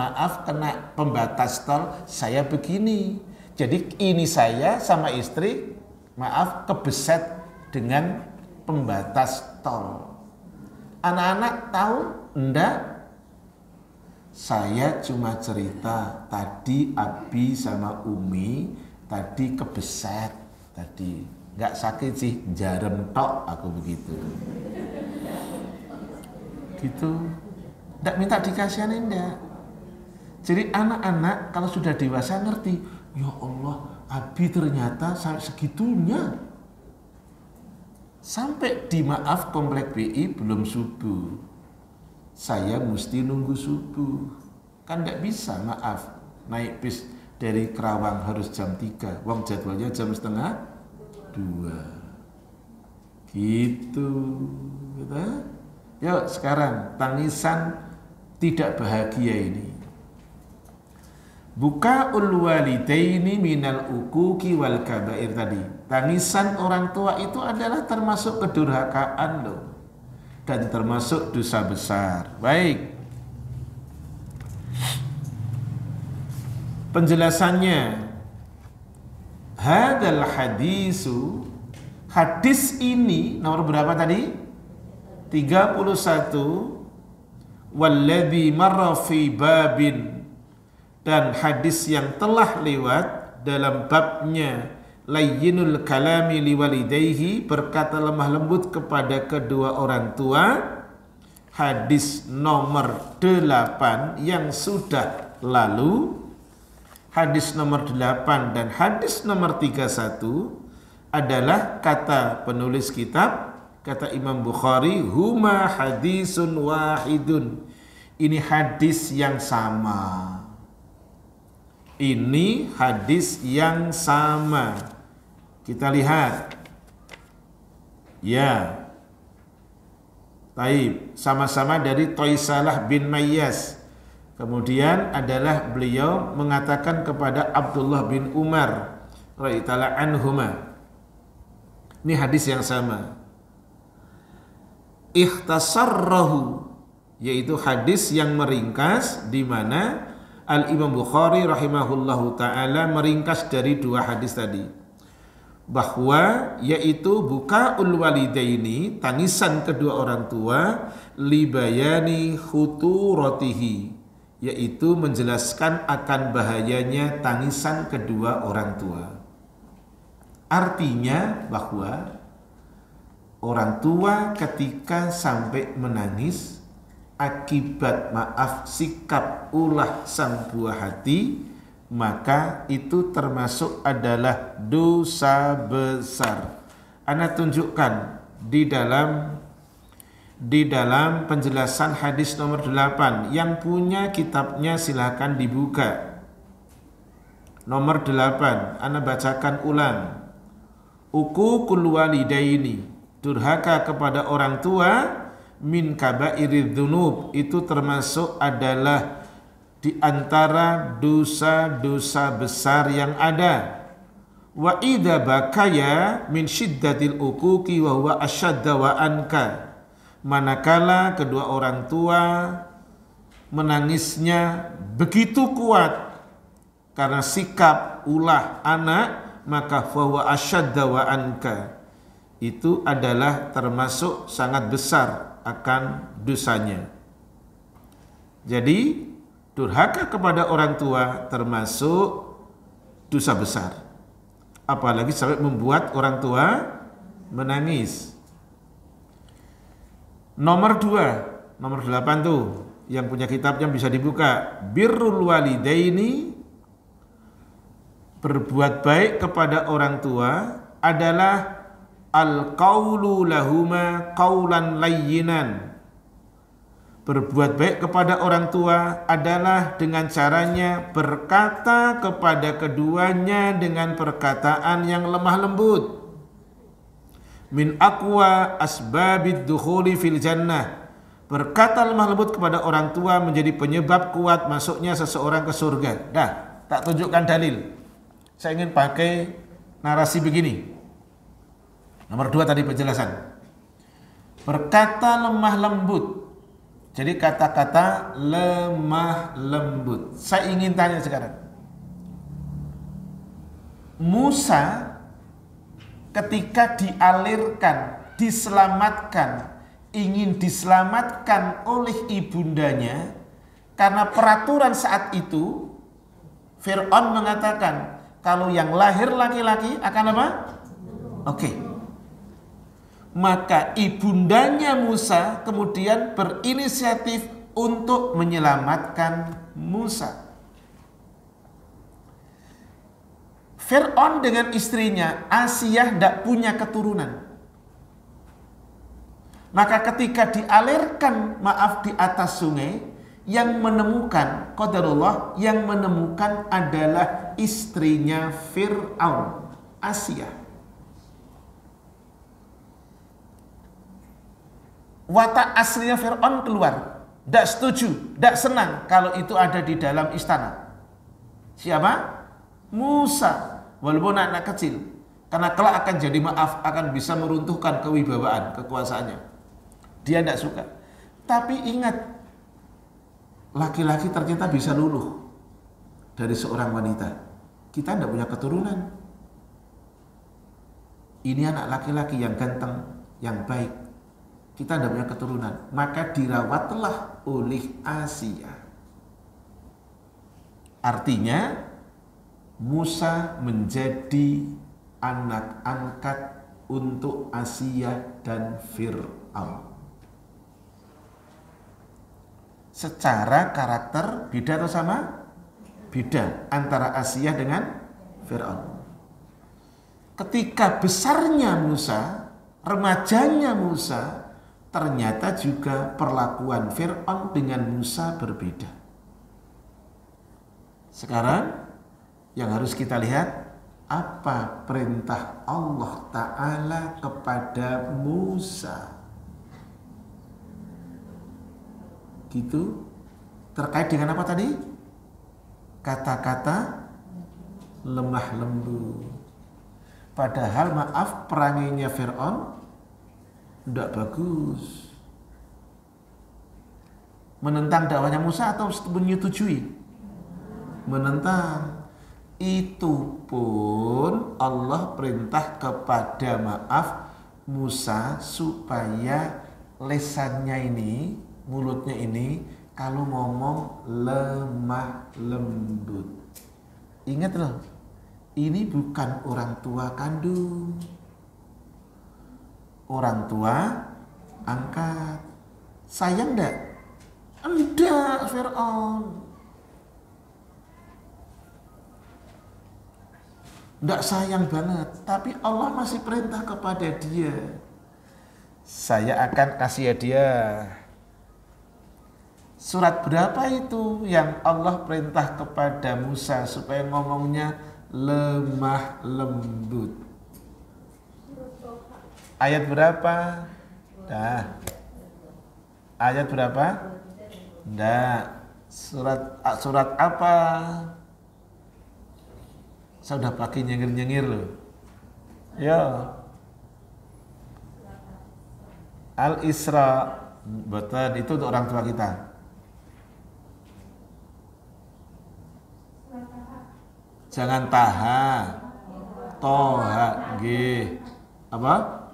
pembatas tol, saya begini. Jadi ini saya sama istri kebeset dengan pembatas tol. Anak-anak tahu? Enggak. Saya cuma cerita tadi Abi sama Umi tadi kebeset tadi. Enggak sakit sih, jarem tok aku begitu. Gitu. Enggak minta dikasihani enggak. Jadi anak-anak kalau sudah dewasa ngerti, ya Allah, Abi ternyata segitunya. Sampai di komplek BI belum subuh. Saya mesti nunggu subuh. Kan nggak bisa, naik bis dari Kerawang harus jam 3. Wong jadwalnya jam 1:30. Gitu. Gitu. Yuk sekarang tangisan tidak bahagia ini. Bukaul walidaini minal uquqi wal kabair tadi. Tangisan orang tua itu adalah termasuk kedurhakaan loh. Dan termasuk dosa besar. Baik. Penjelasannya. Hadal hadisu. Hadis ini nomor berapa tadi? 31. Walladhi marra fi babin. Dan hadis yang telah lewat dalam babnya layyinul kalami liwalidayhi, berkata lemah lembut kepada kedua orang tua, hadis nomor 8 yang sudah lalu. Hadis nomor 8 dan hadis nomor 31 adalah kata penulis kitab, kata Imam Bukhari, huma hadisun wahidun. Ini hadis yang sama. Ini hadis yang sama. Kita lihat. Ya. Taib. Sama-sama dari Toisalah bin Mayyas. Kemudian adalah beliau mengatakan kepada Abdullah bin Umar radhiyallahu anhuma. Ini hadis yang sama. Ikhtasarrahu yaitu hadis yang meringkas, di mana Al-Imam Bukhari rahimahullahu ta'ala meringkas dari dua hadis tadi, bahwa yaitu bukaul walidaini, tangisan kedua orang tua, libayani khuturatihi, yaitu menjelaskan akan bahayanya tangisan kedua orang tua. Artinya bahwa orang tua ketika sampai menangis akibat sikap ulah sang buah hati, maka itu termasuk adalah dosa besar. Ana tunjukkan di dalam penjelasan hadis nomor 8. Yang punya kitabnya silakan dibuka. Nomor 8, ana bacakan ulang. Uququl walidaini, durhaka kepada orang tua, min kabairidz dzunub, itu termasuk adalah di antara dosa-dosa besar yang ada. Wa idza bakaya min syiddatil uquqi wa huwa asyadda wa anka, manakala kedua orang tua menangisnya begitu kuat karena sikap ulah anak, maka fa huwa asyadda wa anka, itu adalah termasuk sangat besar akan dosanya. Jadi durhaka kepada orang tua termasuk dosa besar, apalagi sampai membuat orang tua menangis. Nomor 2, nomor 8 tuh, yang punya kitabnya bisa dibuka. Birrul walidaini, berbuat baik kepada orang tua adalah al-qaulu lahuma qaulan layyinan. Berbuat baik kepada orang tua adalah dengan caranya berkata kepada keduanya dengan perkataan yang lemah lembut. Min aqwa asbabid dukhuli fil jannah. Berkata lemah lembut kepada orang tua menjadi penyebab kuat masuknya seseorang ke surga. Dah, tak tunjukkan dalil. Saya ingin pakai narasi begini. Nomor 2 tadi penjelasan. Berkata lemah lembut. Jadi kata-kata lemah lembut. Saya ingin tanya sekarang. Musa ketika dialirkan, diselamatkan, ingin diselamatkan oleh ibundanya, karena peraturan saat itu Fir'aun mengatakan kalau yang lahir laki-laki akan apa? Oke. Maka ibundanya Musa kemudian berinisiatif untuk menyelamatkan Musa. Fir'aun dengan istrinya Asiyah tidak punya keturunan. Maka ketika dialirkan di atas sungai, yang menemukan qadarullah, yang menemukan adalah istrinya Fir'aun, Asiyah. Watak aslinya Fir'aun keluar, tidak setuju, tidak senang kalau itu ada di dalam istana. Siapa? Musa, walaupun anak kecil, karena kelak akan jadi akan bisa meruntuhkan kewibawaan, kekuasaannya. Dia tidak suka. Tapi ingat, laki-laki ternyata bisa luluh dari seorang wanita. Kita tidak punya keturunan. Ini anak laki-laki yang ganteng, yang baik. Kita tidak punya keturunan, maka dirawatlah oleh Asiyah. Artinya Musa menjadi anak angkat untuk Asiyah dan Fir'aun. Secara karakter beda atau sama? Beda antara Asiyah dengan Fir'aun. Ketika besarnya Musa, remajanya Musa, ternyata juga perlakuan Fir'aun dengan Musa berbeda. Sekarang yang harus kita lihat, apa perintah Allah Ta'ala kepada Musa. Gitu. Terkait dengan apa tadi? Kata-kata lemah lembut. Padahal maaf, perangainya Fir'aun tidak bagus. Menentang dakwahnya Musa atau menyetujui? Menentang. Itu pun Allah perintah kepada Musa supaya lesannya ini, mulutnya ini kalau ngomong lemah lembut. Ingat loh, ini bukan orang tua kandung, orang tua angkat. Sayang enggak? Enggak, Fir'aun. Enggak sayang banget, tapi Allah masih perintah kepada dia. Saya akan kasih hadiah. Surat berapa itu yang Allah perintah kepada Musa supaya ngomongnya lemah lembut? Ayat berapa? Dah. Ayat berapa? Dah. Surat apa? Saya udah pakai nyengir-nyengir loh. Ya. Al-Isra. Betul, itu untuk orang tua kita. Jangan taha. Toha. G. Apa?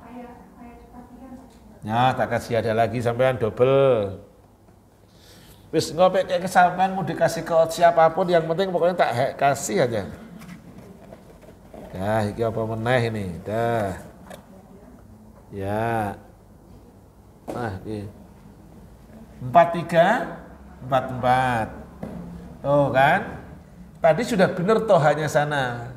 Ya, tak kasih ada lagi sampean double. Wis ngopek kayak kesampean mau dikasih ke siapapun, yang penting pokoknya tak kasih aja. Dah, iki apa meneh ini? Dah. Ya. Nah, iki. 43 44. Tuh kan? Tadi sudah benar tohanya sana.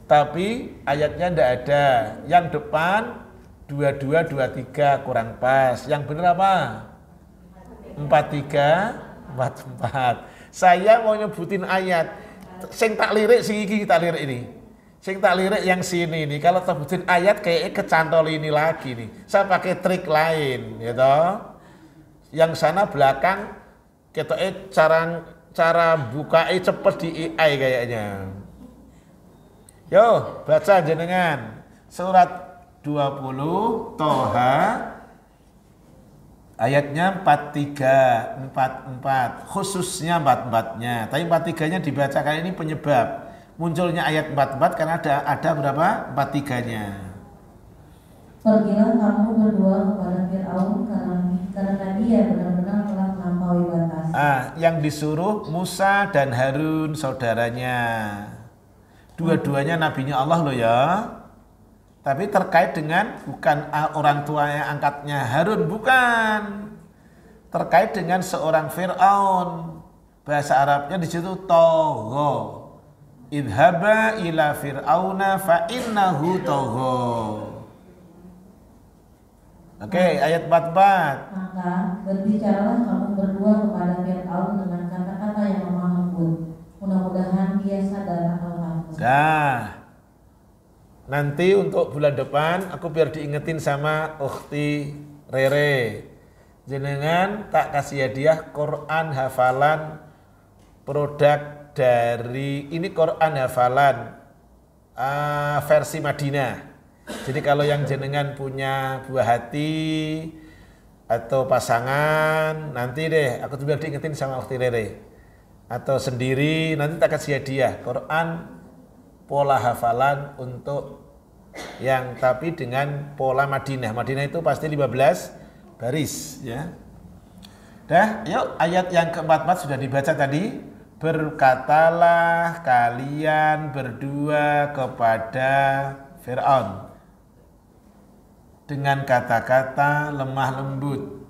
Tapi ayatnya ndak ada. Yang depan 22 23 kurang pas. Yang benar apa? 43 44. Saya mau nyebutin ayat. Sing tak lirik sing iki tak lirik ini. Sing tak lirik yang sini nih. Kalau sebutin ayat kayaknya kecantol ini lagi nih. Saya pakai trik lain, ya toh. Yang sana belakang ketoke cara bukai cepet di AI kayaknya. Yo, baca jenengan. Surat 20 Toha ayatnya 43 44. Khususnya 44-nya. Tapi 43-nya dibacakan ini penyebab munculnya ayat 44 karena ada berapa? 43-nya. Pergilah kamu berdua kepada Fir'aun karena dia benar-benar telah melampaui batas. Yang disuruh Musa dan Harun saudaranya. Dua-duanya nabinya Allah loh ya. Tapi terkait dengan bukan orang tuanya angkatnya Harun, bukan. Terkait dengan seorang Fir'aun. Bahasa Arabnya di situ togho. Idhaba ila fir'auna fa innahu togho. Oke, ayat 44. Maka berbicaralah kamu berdua kepada Fir'aun dengan kata-kata yang lemah lembut. Mudah-mudahan dia sadar atau takut. Dah. Nanti untuk bulan depan aku biar diingetin sama ukhti Rere. Jenengan tak kasih hadiah Quran hafalan produk dari ini Quran hafalan versi Madinah. Jadi kalau yang jenengan punya buah hati atau pasangan, nanti deh aku biar diingetin sama ukhti Rere. Atau sendiri nanti tak kasih hadiah Quran pola hafalan untuk yang tapi dengan pola Madinah. Madinah itu pasti 15 baris ya. Dah, yuk ayat yang ke-44 sudah dibaca tadi. Berkatalah kalian berdua kepada Fir'aun dengan kata-kata lemah lembut.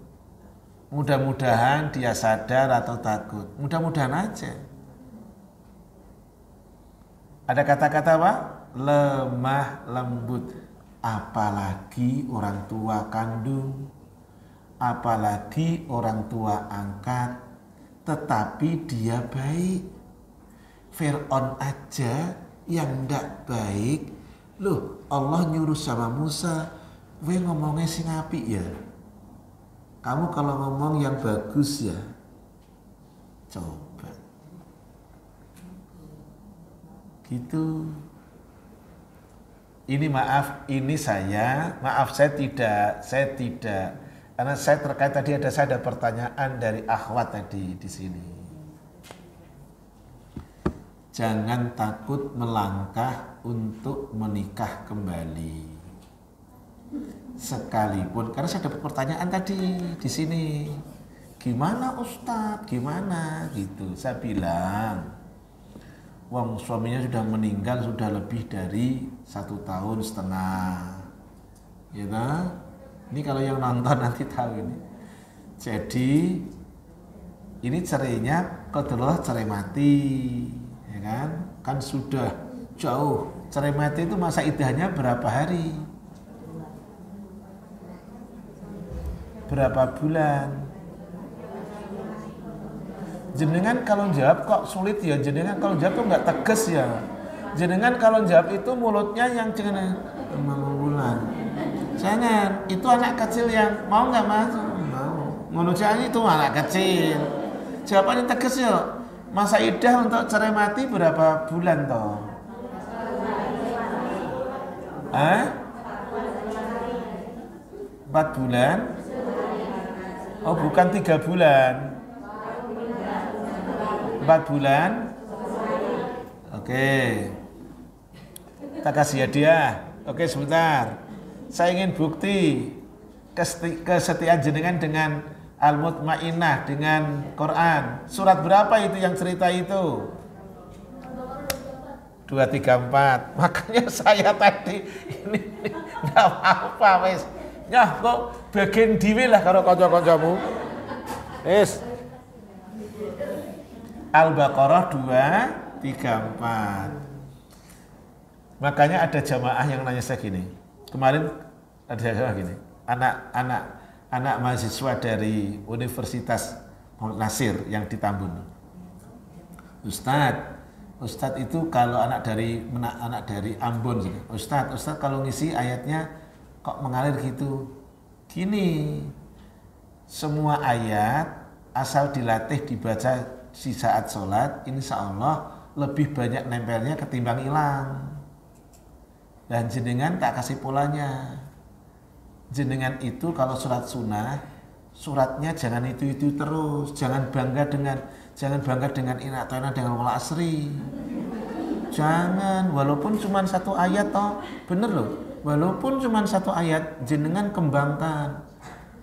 Mudah-mudahan dia sadar atau takut. Mudah-mudahan aja. Ada kata-kata apa? Lemah lembut. Apalagi orang tua kandung, apalagi orang tua angkat, tetapi dia baik. Fir'aun aja yang ndak baik. Loh, Allah nyuruh sama Musa, we ngomongnya sing apik ya. Kamu kalau ngomong yang bagus ya. Coba. Gitu. Ini maaf, ini maaf saya tidak Karena saya terkait tadi saya ada pertanyaan dari akhwat tadi di sini. Jangan takut melangkah untuk menikah kembali. Sekalipun karena saya dapat pertanyaan tadi di sini. Gimana Ustadz? Gimana gitu. Saya bilang, wong suaminya sudah meninggal sudah lebih dari 1,5 tahun. Ya kan? Ini kalau yang nonton nanti tahu ini. Jadi ini cerainya qadarullah cerai mati, ya kan? Kan sudah jauh. Cerai mati itu masa iddahnya berapa hari? Berapa bulan? Jenengan kalau jawab kok sulit ya, jenengan kalau jawab tuh nggak tegas ya. Jenengan kalau jawab itu mulutnya yang jangan 5 bulan. Jangan, itu anak kecil yang mau nggak masuk? Mau. Menurut saya itu anak kecil. Jawabannya tegas ya. Masa iddah untuk cerai mati berapa bulan toh? 4 bulan? Oh bukan 3 bulan. 4 bulan? Oke. Kita kasih hadiah. Oke sebentar. Saya ingin bukti kesetiaan jenengan dengan Al-Mutmainnah, dengan Quran. Surat berapa itu yang cerita itu? 234. Makanya saya tadi ini enggak apa-apa wis. Nyah kok bagian dhewe lah karo kanca-kancamu. Wis. Al-Baqarah 234. Makanya ada jamaah yang nanya saya gini. Kemarin ada jamaah gini. Anak mahasiswa dari Universitas Muhammad Nasir yang di Tambun. Ustadz itu kalau anak dari Ambon, Ustadz kalau ngisi ayatnya kok mengalir gitu. Gini, semua ayat asal dilatih dibaca di saat sholat, insya Allah lebih banyak nempelnya ketimbang hilang. Dan jenengan tak kasih polanya. Jenengan itu kalau surat sunnah, suratnya jangan itu terus. Jangan bangga dengan ina atau dengan wal asri. Jangan, walaupun cuma 1 ayat toh, bener loh. Walaupun cuma 1 ayat, jenengan kembangkan.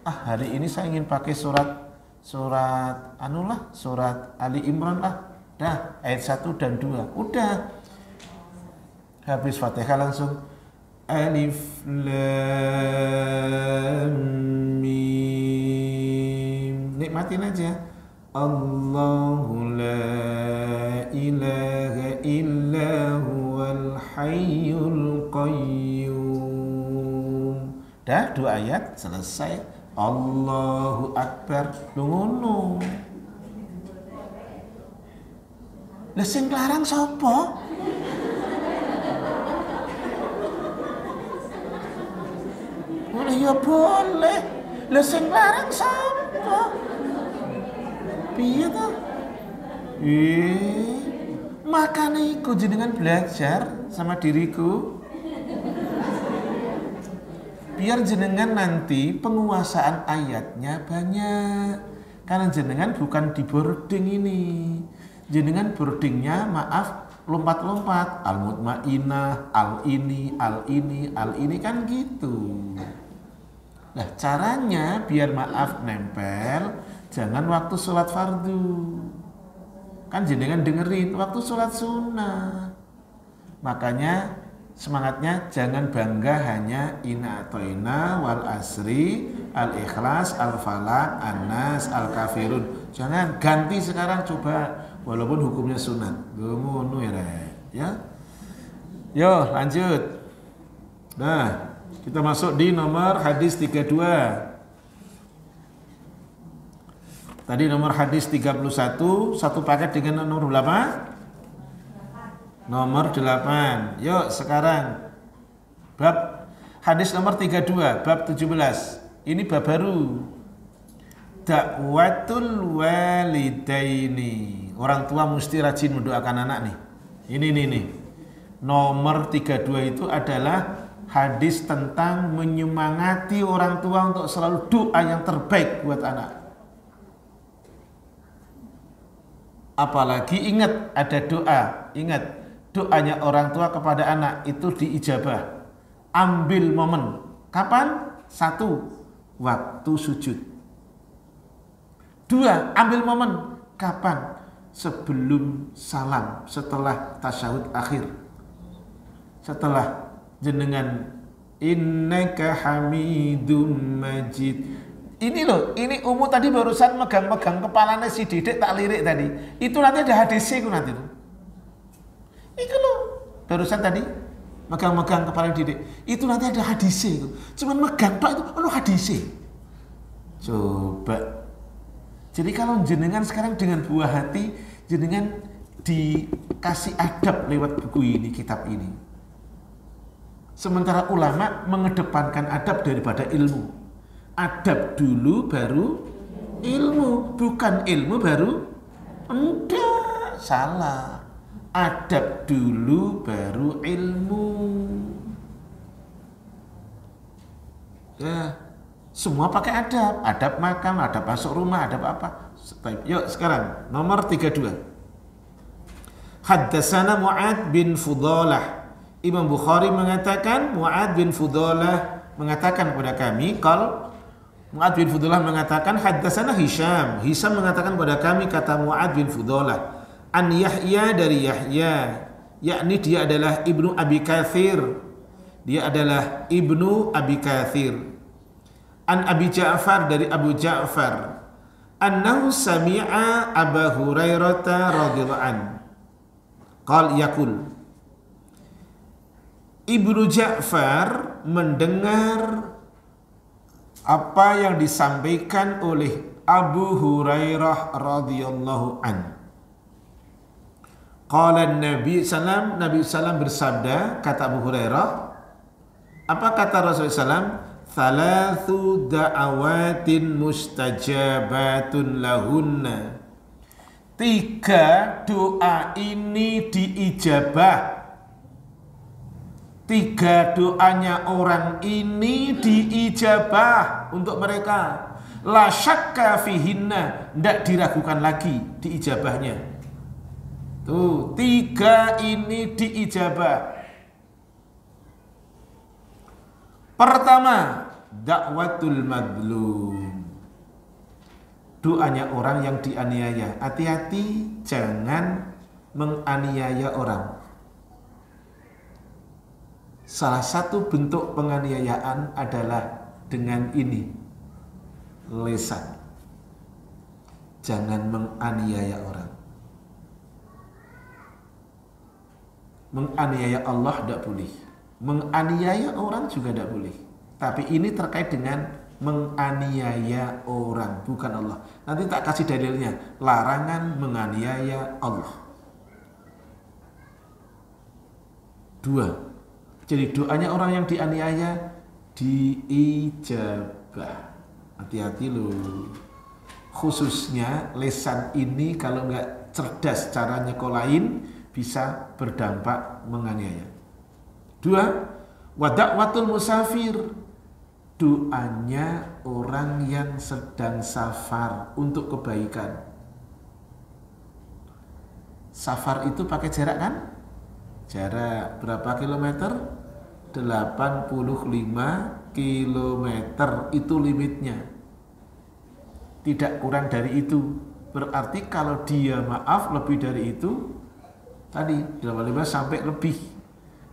Hari ini saya ingin pakai surat Ali Imran lah. Dah, ayat 1 dan 2. Udah. Habis Fatihah langsung Alif Lam Mim. Nikmatin aja. Allahu la ilaha illa huwal hayyul qayyum. Dah 2 ayat selesai. Allahu Akbar. Ngono. Lah sing larang sapa? Ya boleh. Lah sing larang sapa? Piye to? Makane iku jenengan belajar sama diriku. Biar jenengan nanti penguasaan ayatnya banyak. Karena jenengan bukan di boarding ini. Jenengan boardingnya lompat-lompat. Al-Mutmainnah, al-ini kan gitu. Nah caranya biar nempel, jangan waktu sholat fardu. Kan jenengan dengerin waktu sholat sunnah. Makanya semangatnya jangan bangga hanya ina atau ina, wal asri, al-ikhlas, al-falaq, an-nas, al-kafirun. Jangan, ganti sekarang coba walaupun hukumnya sunat. Ngono ya. Yo lanjut. Nah kita masuk di nomor hadis 32. Tadi nomor hadis 31 satu paket dengan nomor berapa? Nomor 8. Yuk sekarang bab hadis nomor 32, bab 17. Ini bab baru. Dakwatul walidaini. Orang tua mesti rajin mendoakan anak nih. Ini. Nomor 32 itu adalah hadis tentang menyemangati orang tua untuk selalu doa yang terbaik buat anak. Apalagi ingat ada doa, ingat doanya orang tua kepada anak itu diijabah. Ambil momen. Kapan? 1. Waktu sujud. 2. Ambil momen. Kapan? Sebelum salam, setelah tasyahud akhir. Setelah jenengan innaka hamidum majid. Ini loh, ini Umu tadi barusan megang-megang kepalanya si Dedek tak lirik tadi. Itu nanti ada hadisnya itu nanti tuh. Itu loh, barusan tadi megang-megang kepala Dedek. Itu nanti ada hadisnya itu. Cuman megang tok itu, lo hadisnya. Coba. Jadi kalau jenengan sekarang dengan buah hati, jenengan dikasih adab lewat buku ini, kitab ini. Sementara ulama mengedepankan adab daripada ilmu. Adab dulu baru ilmu, bukan ilmu baru enggak, salah. Adab dulu baru ilmu. Ya, semua pakai adab. Adab makan, adab masuk rumah, adab apa. Yuk sekarang nomor 32. Haddatsana Mu'ad bin Fudalah. Imam Bukhari mengatakan, Mu'ad bin Fudalah mengatakan kepada kami, Mu'ad bin Fudalah mengatakan, haddatsana Hisham. Hisham mengatakan kepada kami, kata Mu'ad bin Fudalah, an Yahya dari Yahya, yakni dia adalah Ibnu Abi Katsir. Dia adalah Ibnu Abi Katsir. An Abi Ja'far dari Abu Ja'far. Annahu sami'a Abu Hurairah radhiyallahu an. Qal yaqul. Ibnu Ja'far mendengar apa yang disampaikan oleh Abu Hurairah radhiyallahu an. Qala Nabi sallam bersabda, kata Abu Hurairah, apa kata Rasulullah sallam? Thalathu da'awatin mustajabatun lahunna. 3 doa ini diijabah. 3 doanya orang ini diijabah untuk mereka. La syakka fihinna, tidak diragukan lagi diijabahnya. Tuh, 3 ini diijabah. Pertama, dakwatul madlum. Doanya orang yang dianiaya. Hati-hati jangan menganiaya orang. Salah satu bentuk penganiayaan adalah dengan ini, lisan. Jangan menganiaya orang. Menganiaya Allah tidak boleh. Menganiaya orang juga tidak boleh. Tapi ini terkait dengan menganiaya orang, bukan Allah. Nanti tak kasih dalilnya. Larangan menganiaya Allah. 2. Jadi doanya orang yang dianiaya diijabah. Hati-hati loh. Khususnya lisan ini kalau nggak cerdas cara nyekolahin bisa berdampak menganiaya. 2. Wadakwatul musafir. Doanya orang yang sedang safar untuk kebaikan. Safar itu pakai jarak kan? Jarak berapa kilometer? 85 kilometer itu limitnya. Tidak kurang dari itu. Berarti kalau dia maaf lebih dari itu, tadi 85 sampai lebih.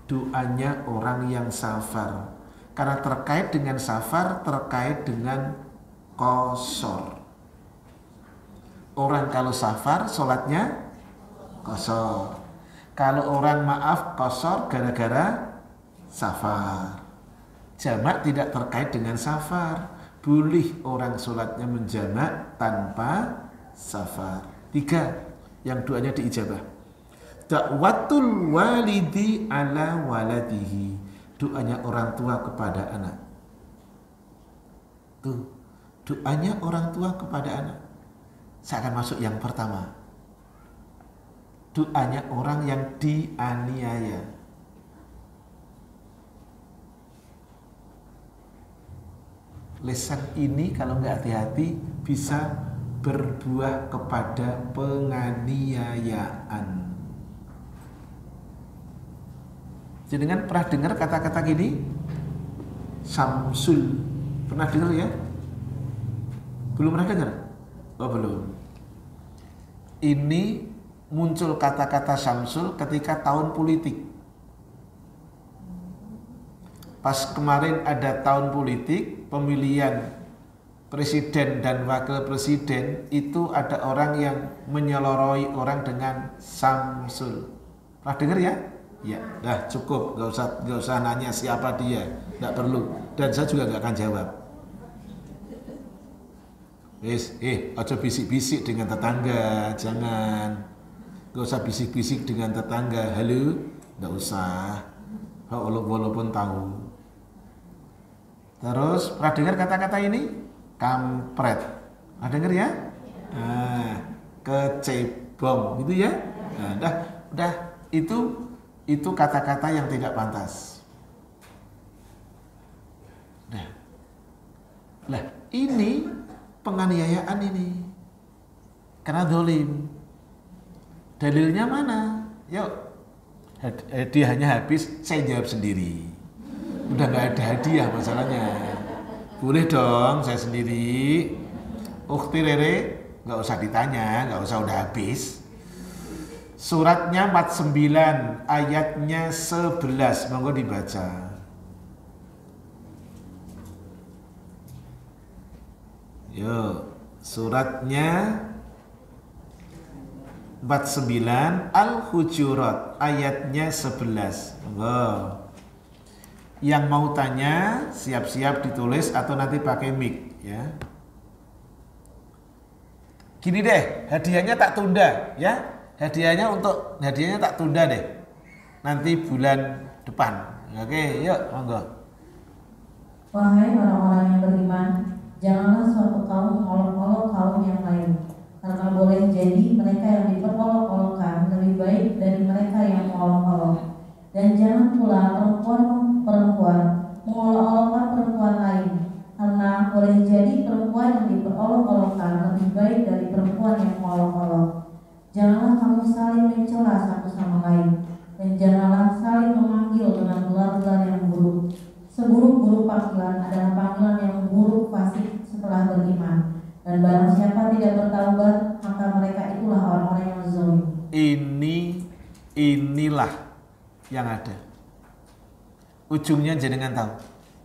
Doanya orang yang safar. Karena terkait dengan safar, terkait dengan qasar. Orang kalau safar, sholatnya qasar. Kalau orang maaf, qasar gara-gara safar. Jamak tidak terkait dengan safar. Boleh orang sholatnya menjamak tanpa safar. 3, yang doanya diijabah. Dakwatul walidi ala waladihi. Doanya orang tua kepada anak. Tuh, doanya orang tua kepada anak. Saya akan masuk yang pertama. Doanya orang yang dianiaya. Lisan ini kalau nggak hati-hati bisa berbuah kepada penganiayaan. Jenengan pernah dengar kata-kata gini? Samsul. Pernah dengar ya? Belum pernah dengar? Oh belum. Ini muncul kata-kata Samsul ketika tahun politik. Pas kemarin ada tahun politik, pemilihan presiden dan wakil presiden, itu ada orang yang menyeloroi orang dengan Samsul. Pernah dengar ya? Ya, dah cukup, gak usah nanya siapa dia, nggak perlu. Dan saya juga nggak akan jawab. Ojo bisik-bisik dengan tetangga, jangan. Gak usah bisik-bisik dengan tetangga. Halo, nggak usah. Walaupun tahu. Terus pernah dengar kata-kata ini? Kampret. Pernah dengar ya? Kecebong, gitu ya? Udah itu kata-kata yang tidak pantas. Lah, ini penganiayaan ini. Karena zalim. Dalilnya mana? Yuk. Hadiahnya habis, saya jawab sendiri. Udah nggak ada hadiah masalahnya. Boleh dong, saya sendiri. Ukhti Rere, nggak usah ditanya, nggak usah, udah habis. Suratnya 49, ayatnya 11, monggo dibaca. Yuk, suratnya 49 Al-Hujurat, ayatnya 11. Monggo. Yang mau tanya siap-siap ditulis atau nanti pakai mic ya. Gini deh, hadiahnya tak tunda ya. Hadiahnya tak tunda deh. Nanti bulan depan. Oke, yuk monggo. Wahai orang-orang yang beriman, janganlah suatu kaum mengolok-olok kaum yang lain, karena boleh jadi mereka yang diperolok-olokkan lebih baik dari mereka yang mengolok-olok. Dan jangan pula perempuan mengolok-olokkan perempuan lain, karena boleh jadi perempuan yang diperolok-olokkan lebih baik dari perempuan yang mengolok-olok. Janganlah kamu saling mencela satu sama lain, dan janganlah saling memanggil dengan gelar-gelar yang buruk. Seburuk-buruk panggilan adalah panggilan yang buruk fasik setelah beriman. Dan barang siapa tidak bertaubat, maka mereka itulah orang-orang yang zalim. Inilah yang ada. Ujungnya jenengan tahu.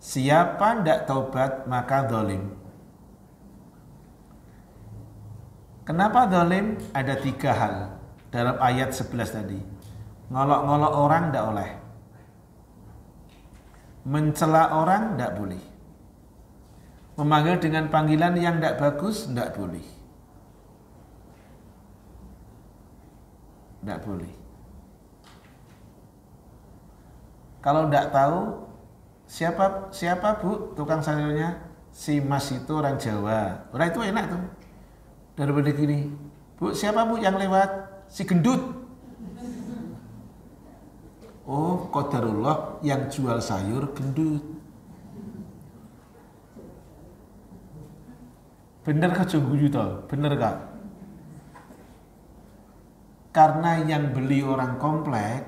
Siapa tidak taubat maka zalim. Kenapa zalim? Ada 3 hal dalam ayat 11 tadi. Ngolok-ngolok orang tidak oleh. Mencela orang tidak boleh. Memanggil dengan panggilan yang tidak bagus tidak boleh. Tidak boleh. Kalau tidak tahu siapa bu tukang sayurnya, si Mas itu orang Jawa. Orang itu enak tuh. Daripada gini, bu siapa bu yang lewat? Si gendut. Oh, qadarullah yang jual sayur gendut. Bener ke jongguyu toh? Bener kak? Karena yang beli orang komplek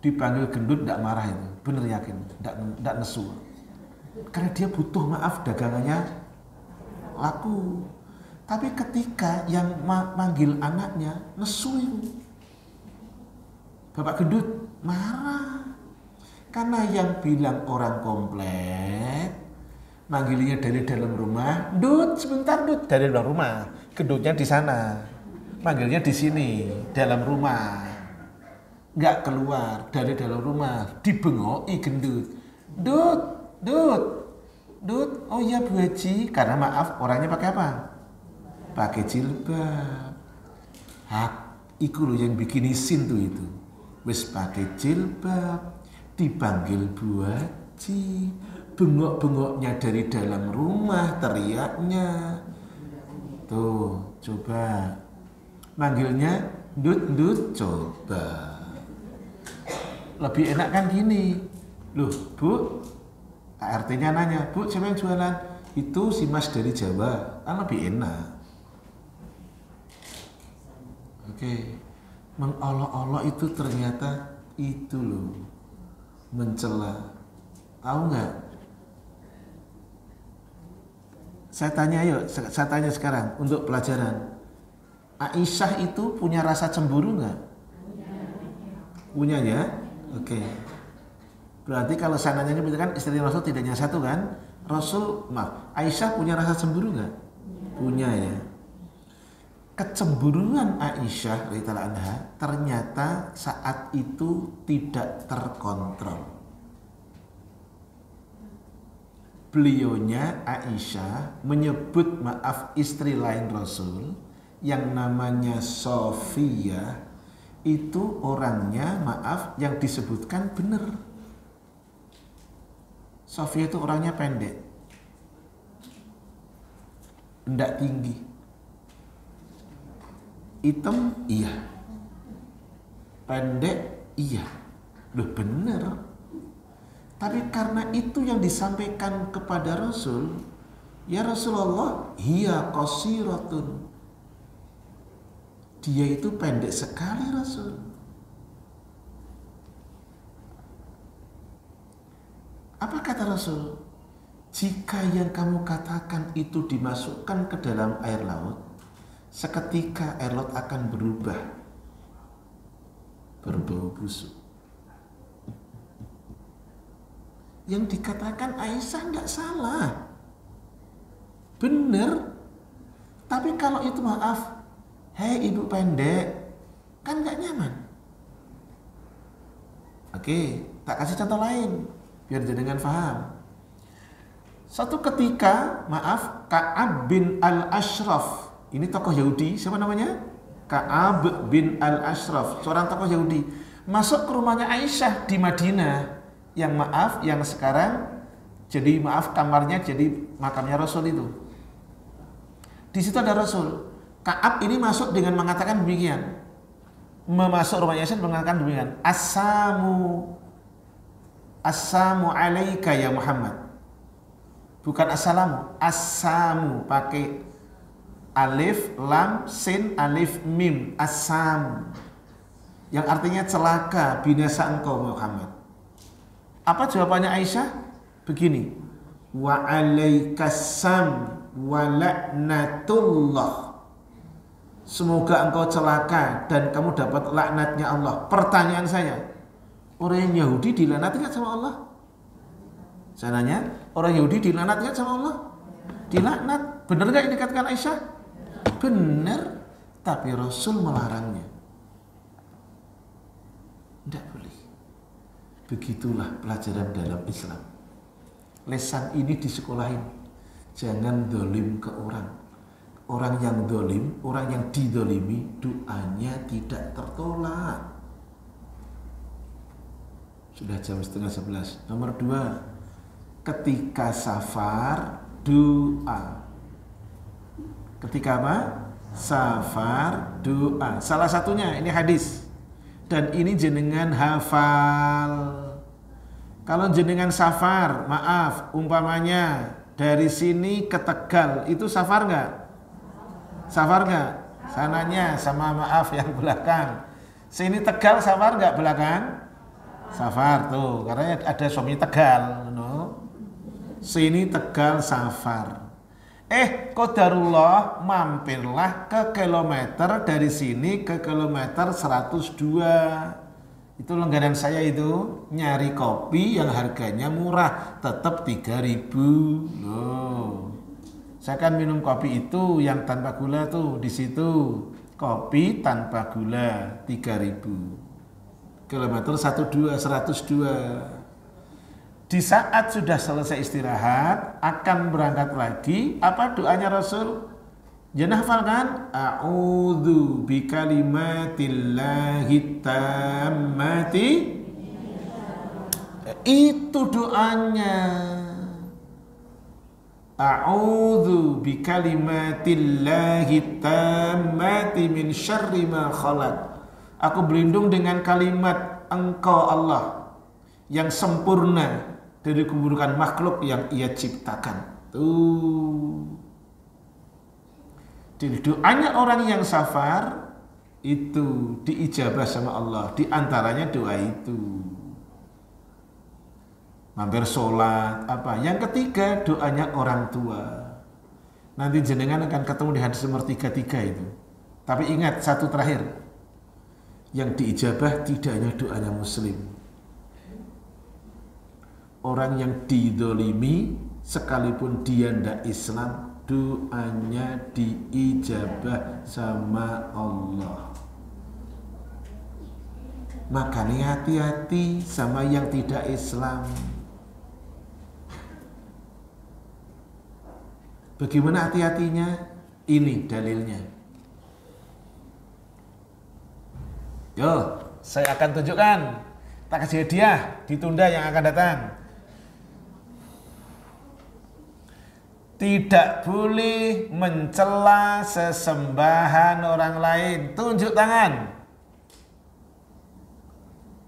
dipanggil gendut tidak marah itu, bener yakin, tidak nesu. Karena dia butuh, maaf, dagangannya laku. Tapi ketika yang manggil anaknya nesu itu, bapak gendut marah. Karena yang bilang orang komplek, manggilnya dari dalam rumah, Dut, sebentar Dut, dari dalam rumah, gendutnya di sana, manggilnya di sini, dalam rumah, nggak keluar dari dalam rumah, dibengoi gendut, Dut, oh iya Bu Haji, karena maaf orangnya pakai apa? Pakai jilbab. Hak, iku loh yang bikin isin tuh itu, wis pakai jilbab, dipanggil Bu Haji. Bengok-bengoknya dari dalam rumah, teriaknya. Tuh, coba. Manggilnya Dut, coba. Lebih enak kan gini. Loh, Bu, artinya nanya, Bu, siapa yang jualan? Itu si Mas dari Jawa kan lebih enak. Oke. Mengolok-olok itu ternyata itu loh, mencela. Tahu nggak? Saya tanya sekarang untuk pelajaran. Aisyah itu punya rasa cemburu nggak? Punya ya? Oke. Berarti kalau saya nanya ini kan istri Rasul tidak hanya satu kan? Aisyah punya rasa cemburu nggak? Punya ya. Kecemburuan Aisyah radhiyallahu anha ternyata saat itu tidak terkontrol. Beliaunya Aisyah menyebut istri lain Rasul yang namanya Sofia itu orangnya yang disebutkan benar. Sofia itu orangnya pendek, enggak tinggi. Hitam iya, pendek iya, loh bener. Tapi karena itu yang disampaikan kepada Rasul, ya Rasulullah, hiya qasiratun, dia itu pendek sekali Rasul. Apa kata Rasul? Jika yang kamu katakan itu dimasukkan ke dalam air laut, seketika air laut akan berubah berbau busuk. Yang dikatakan Aisyah tidak salah, benar. Tapi kalau itu hei ibu pendek, kan nggak nyaman. Oke, tak kasih contoh lain biar jenengan paham. Suatu ketika, Ka'ab bin Al-Ashraf, ini tokoh Yahudi, siapa namanya? Ka'ab bin Al-Ashraf, seorang tokoh Yahudi, masuk ke rumahnya Aisyah di Madinah, yang sekarang jadi kamarnya jadi makamnya Rasul itu. Di situ ada Rasul. Ka'ab ini masuk dengan mengatakan demikian. Memasuk rumahnya Aisyah mengatakan demikian. Assalamu alaika ya Muhammad. Bukan assalamu, assamu pakai alif, lam, sin, alif, mim, assam, yang artinya celaka, binasa engkau Muhammad. Apa jawabannya Aisyah? Begini, wa alaikassam wa la'natullah, semoga engkau celaka dan kamu dapat laknatnya Allah. Pertanyaan saya, orang Yahudi dilaknat nggak sama Allah? Saya nanya, orang Yahudi dilaknat nggak sama Allah? Dilaknat. Benar nggak yang dikatakan Aisyah? Benar. Tapi Rasul melarangnya. Tidak boleh. Begitulah pelajaran dalam Islam. Lesan ini disekolahin. Jangan dolim ke orang. Orang yang dolim, orang yang didolimi, doanya tidak tertolak. Sudah jam 10:30. Nomor 2, ketika safar doa. Ketika apa? Safar doa. Salah satunya ini hadis. Dan ini jenengan hafal. Kalau jenengan safar, umpamanya dari sini ke Tegal, itu safar nggak? Safar nggak? Sananya sama yang belakang. Sini Tegal safar nggak belakang? Safar tuh, karena ada suami Tegal, no? Sini Tegal safar. Qadarullah mampirlah ke kilometer dari sini ke kilometer 102. Itu langganan saya itu, nyari kopi yang harganya murah, tetap 3.000. Loh. Saya kan minum kopi itu yang tanpa gula tuh di situ. Kopi tanpa gula 3.000. Kilometer 102. Di saat sudah selesai istirahat, akan berangkat lagi. Apa doanya Rasul? Jangan hafal kan? A'udzu bikalimatillahi tammati. Itu doanya. A'udzu bikalimatillahi tammati min syarri ma khalaq. Aku berlindung dengan kalimat Engkau Allah yang sempurna dari keburukan makhluk yang Ia ciptakan. Tuh. Jadi doanya orang yang safar itu diijabah sama Allah. Di antaranya doa itu. Mampir sholat, apa. Yang ketiga doanya orang tua. Nanti jenengan akan ketemu di hadis nomor 33 itu. Tapi ingat satu terakhir. Yang diijabah tidak hanya doanya muslim. Orang yang didolimi sekalipun dia tidak Islam, doanya diijabah sama Allah. Makanya hati-hati sama yang tidak Islam. Bagaimana hati-hatinya? Ini dalilnya. Yo, saya akan tunjukkan. Tak kasih hadiah, ditunda yang akan datang. Tidak boleh mencela sesembahan orang lain. Tunjuk tangan.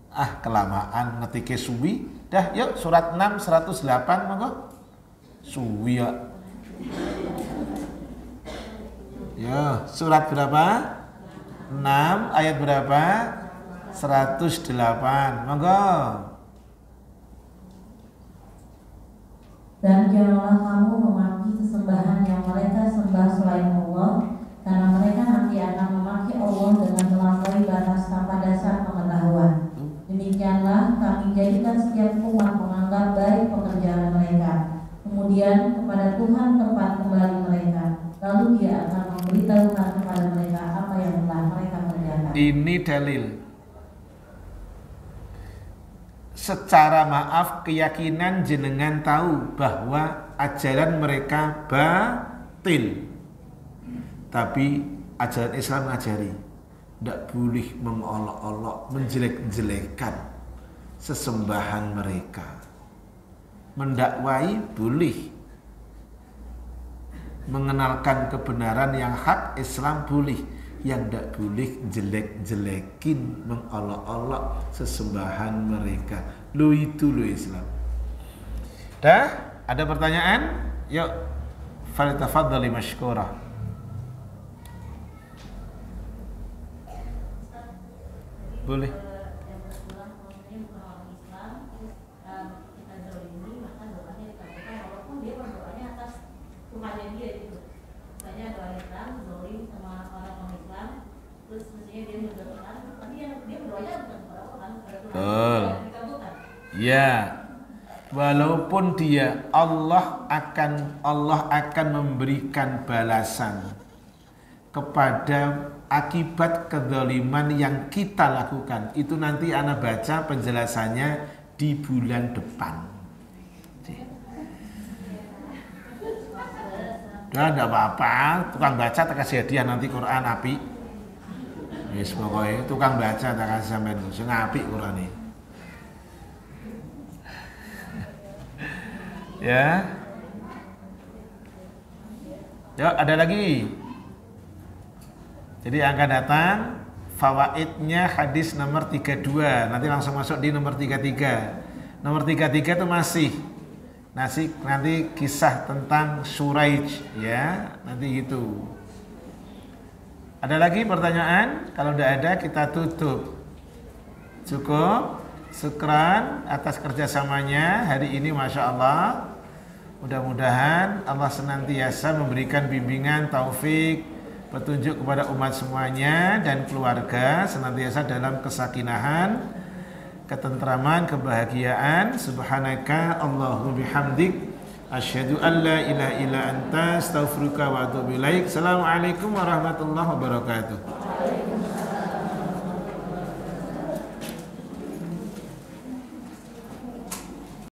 Ah, kelamaan ngetike suwi. Dah, yuk surat 6 108 monggo. Suwi ya. Ya, surat berapa? 6 ayat berapa? 108. Monggo. Dan janganlah kamu memaki sesembahan yang mereka sembah selain Allah, karena mereka nanti akan memaki Allah dengan melampaui batas tanpa dasar pengetahuan. Demikianlah kami jadikan setiap umat menganggap baik pekerjaan mereka. Kemudian kepada Tuhan tempat kembali mereka. Lalu Dia akan memberitahukan kepada mereka apa yang telah mereka kerjakan. Ini dalil. Secara maaf keyakinan jenengan tahu bahwa ajaran mereka batil. Tapi ajaran Islam ngajari tidak boleh mengolok-olok, menjelek-jelekan sesembahan mereka. Mendakwai boleh, mengenalkan kebenaran yang hak Islam boleh, yang tidak boleh jelek-jelekin, mengolok-olok sesembahan mereka. Lo itu lo Islam. Dah? Ada pertanyaan? Yuk, falyatafaddali mashkura. Boleh. Betul. Ya, walaupun dia Allah akan memberikan balasan kepada akibat kezaliman yang kita lakukan. Itu nanti ana baca penjelasannya di bulan depan. Dan tidak apa-apa, tukang baca tak kasih hadiah nanti Quran api. Yes, pokoknya tukang baca tak kasih sampean sing apik Qurane. Ya. Ya, ada lagi. Jadi akan datang fawaidnya hadis nomor 32. Nanti langsung masuk di nomor 33. Nomor 33 itu masih nanti kisah tentang Suraij ya, nanti gitu. Ada lagi pertanyaan? Kalau tidak ada kita tutup. Cukup. Syukran atas kerjasamanya hari ini, Masya Allah. Mudah-mudahan Allah senantiasa memberikan bimbingan, taufik, petunjuk kepada umat semuanya dan keluarga senantiasa dalam kesakinahan, ketentraman, kebahagiaan. Subhanaka Allahumma bihamdik asyhadu an la ilaha illa anta astaghfiruka wa atubu ilaik. Assalamualaikum warahmatullahi wabarakatuh.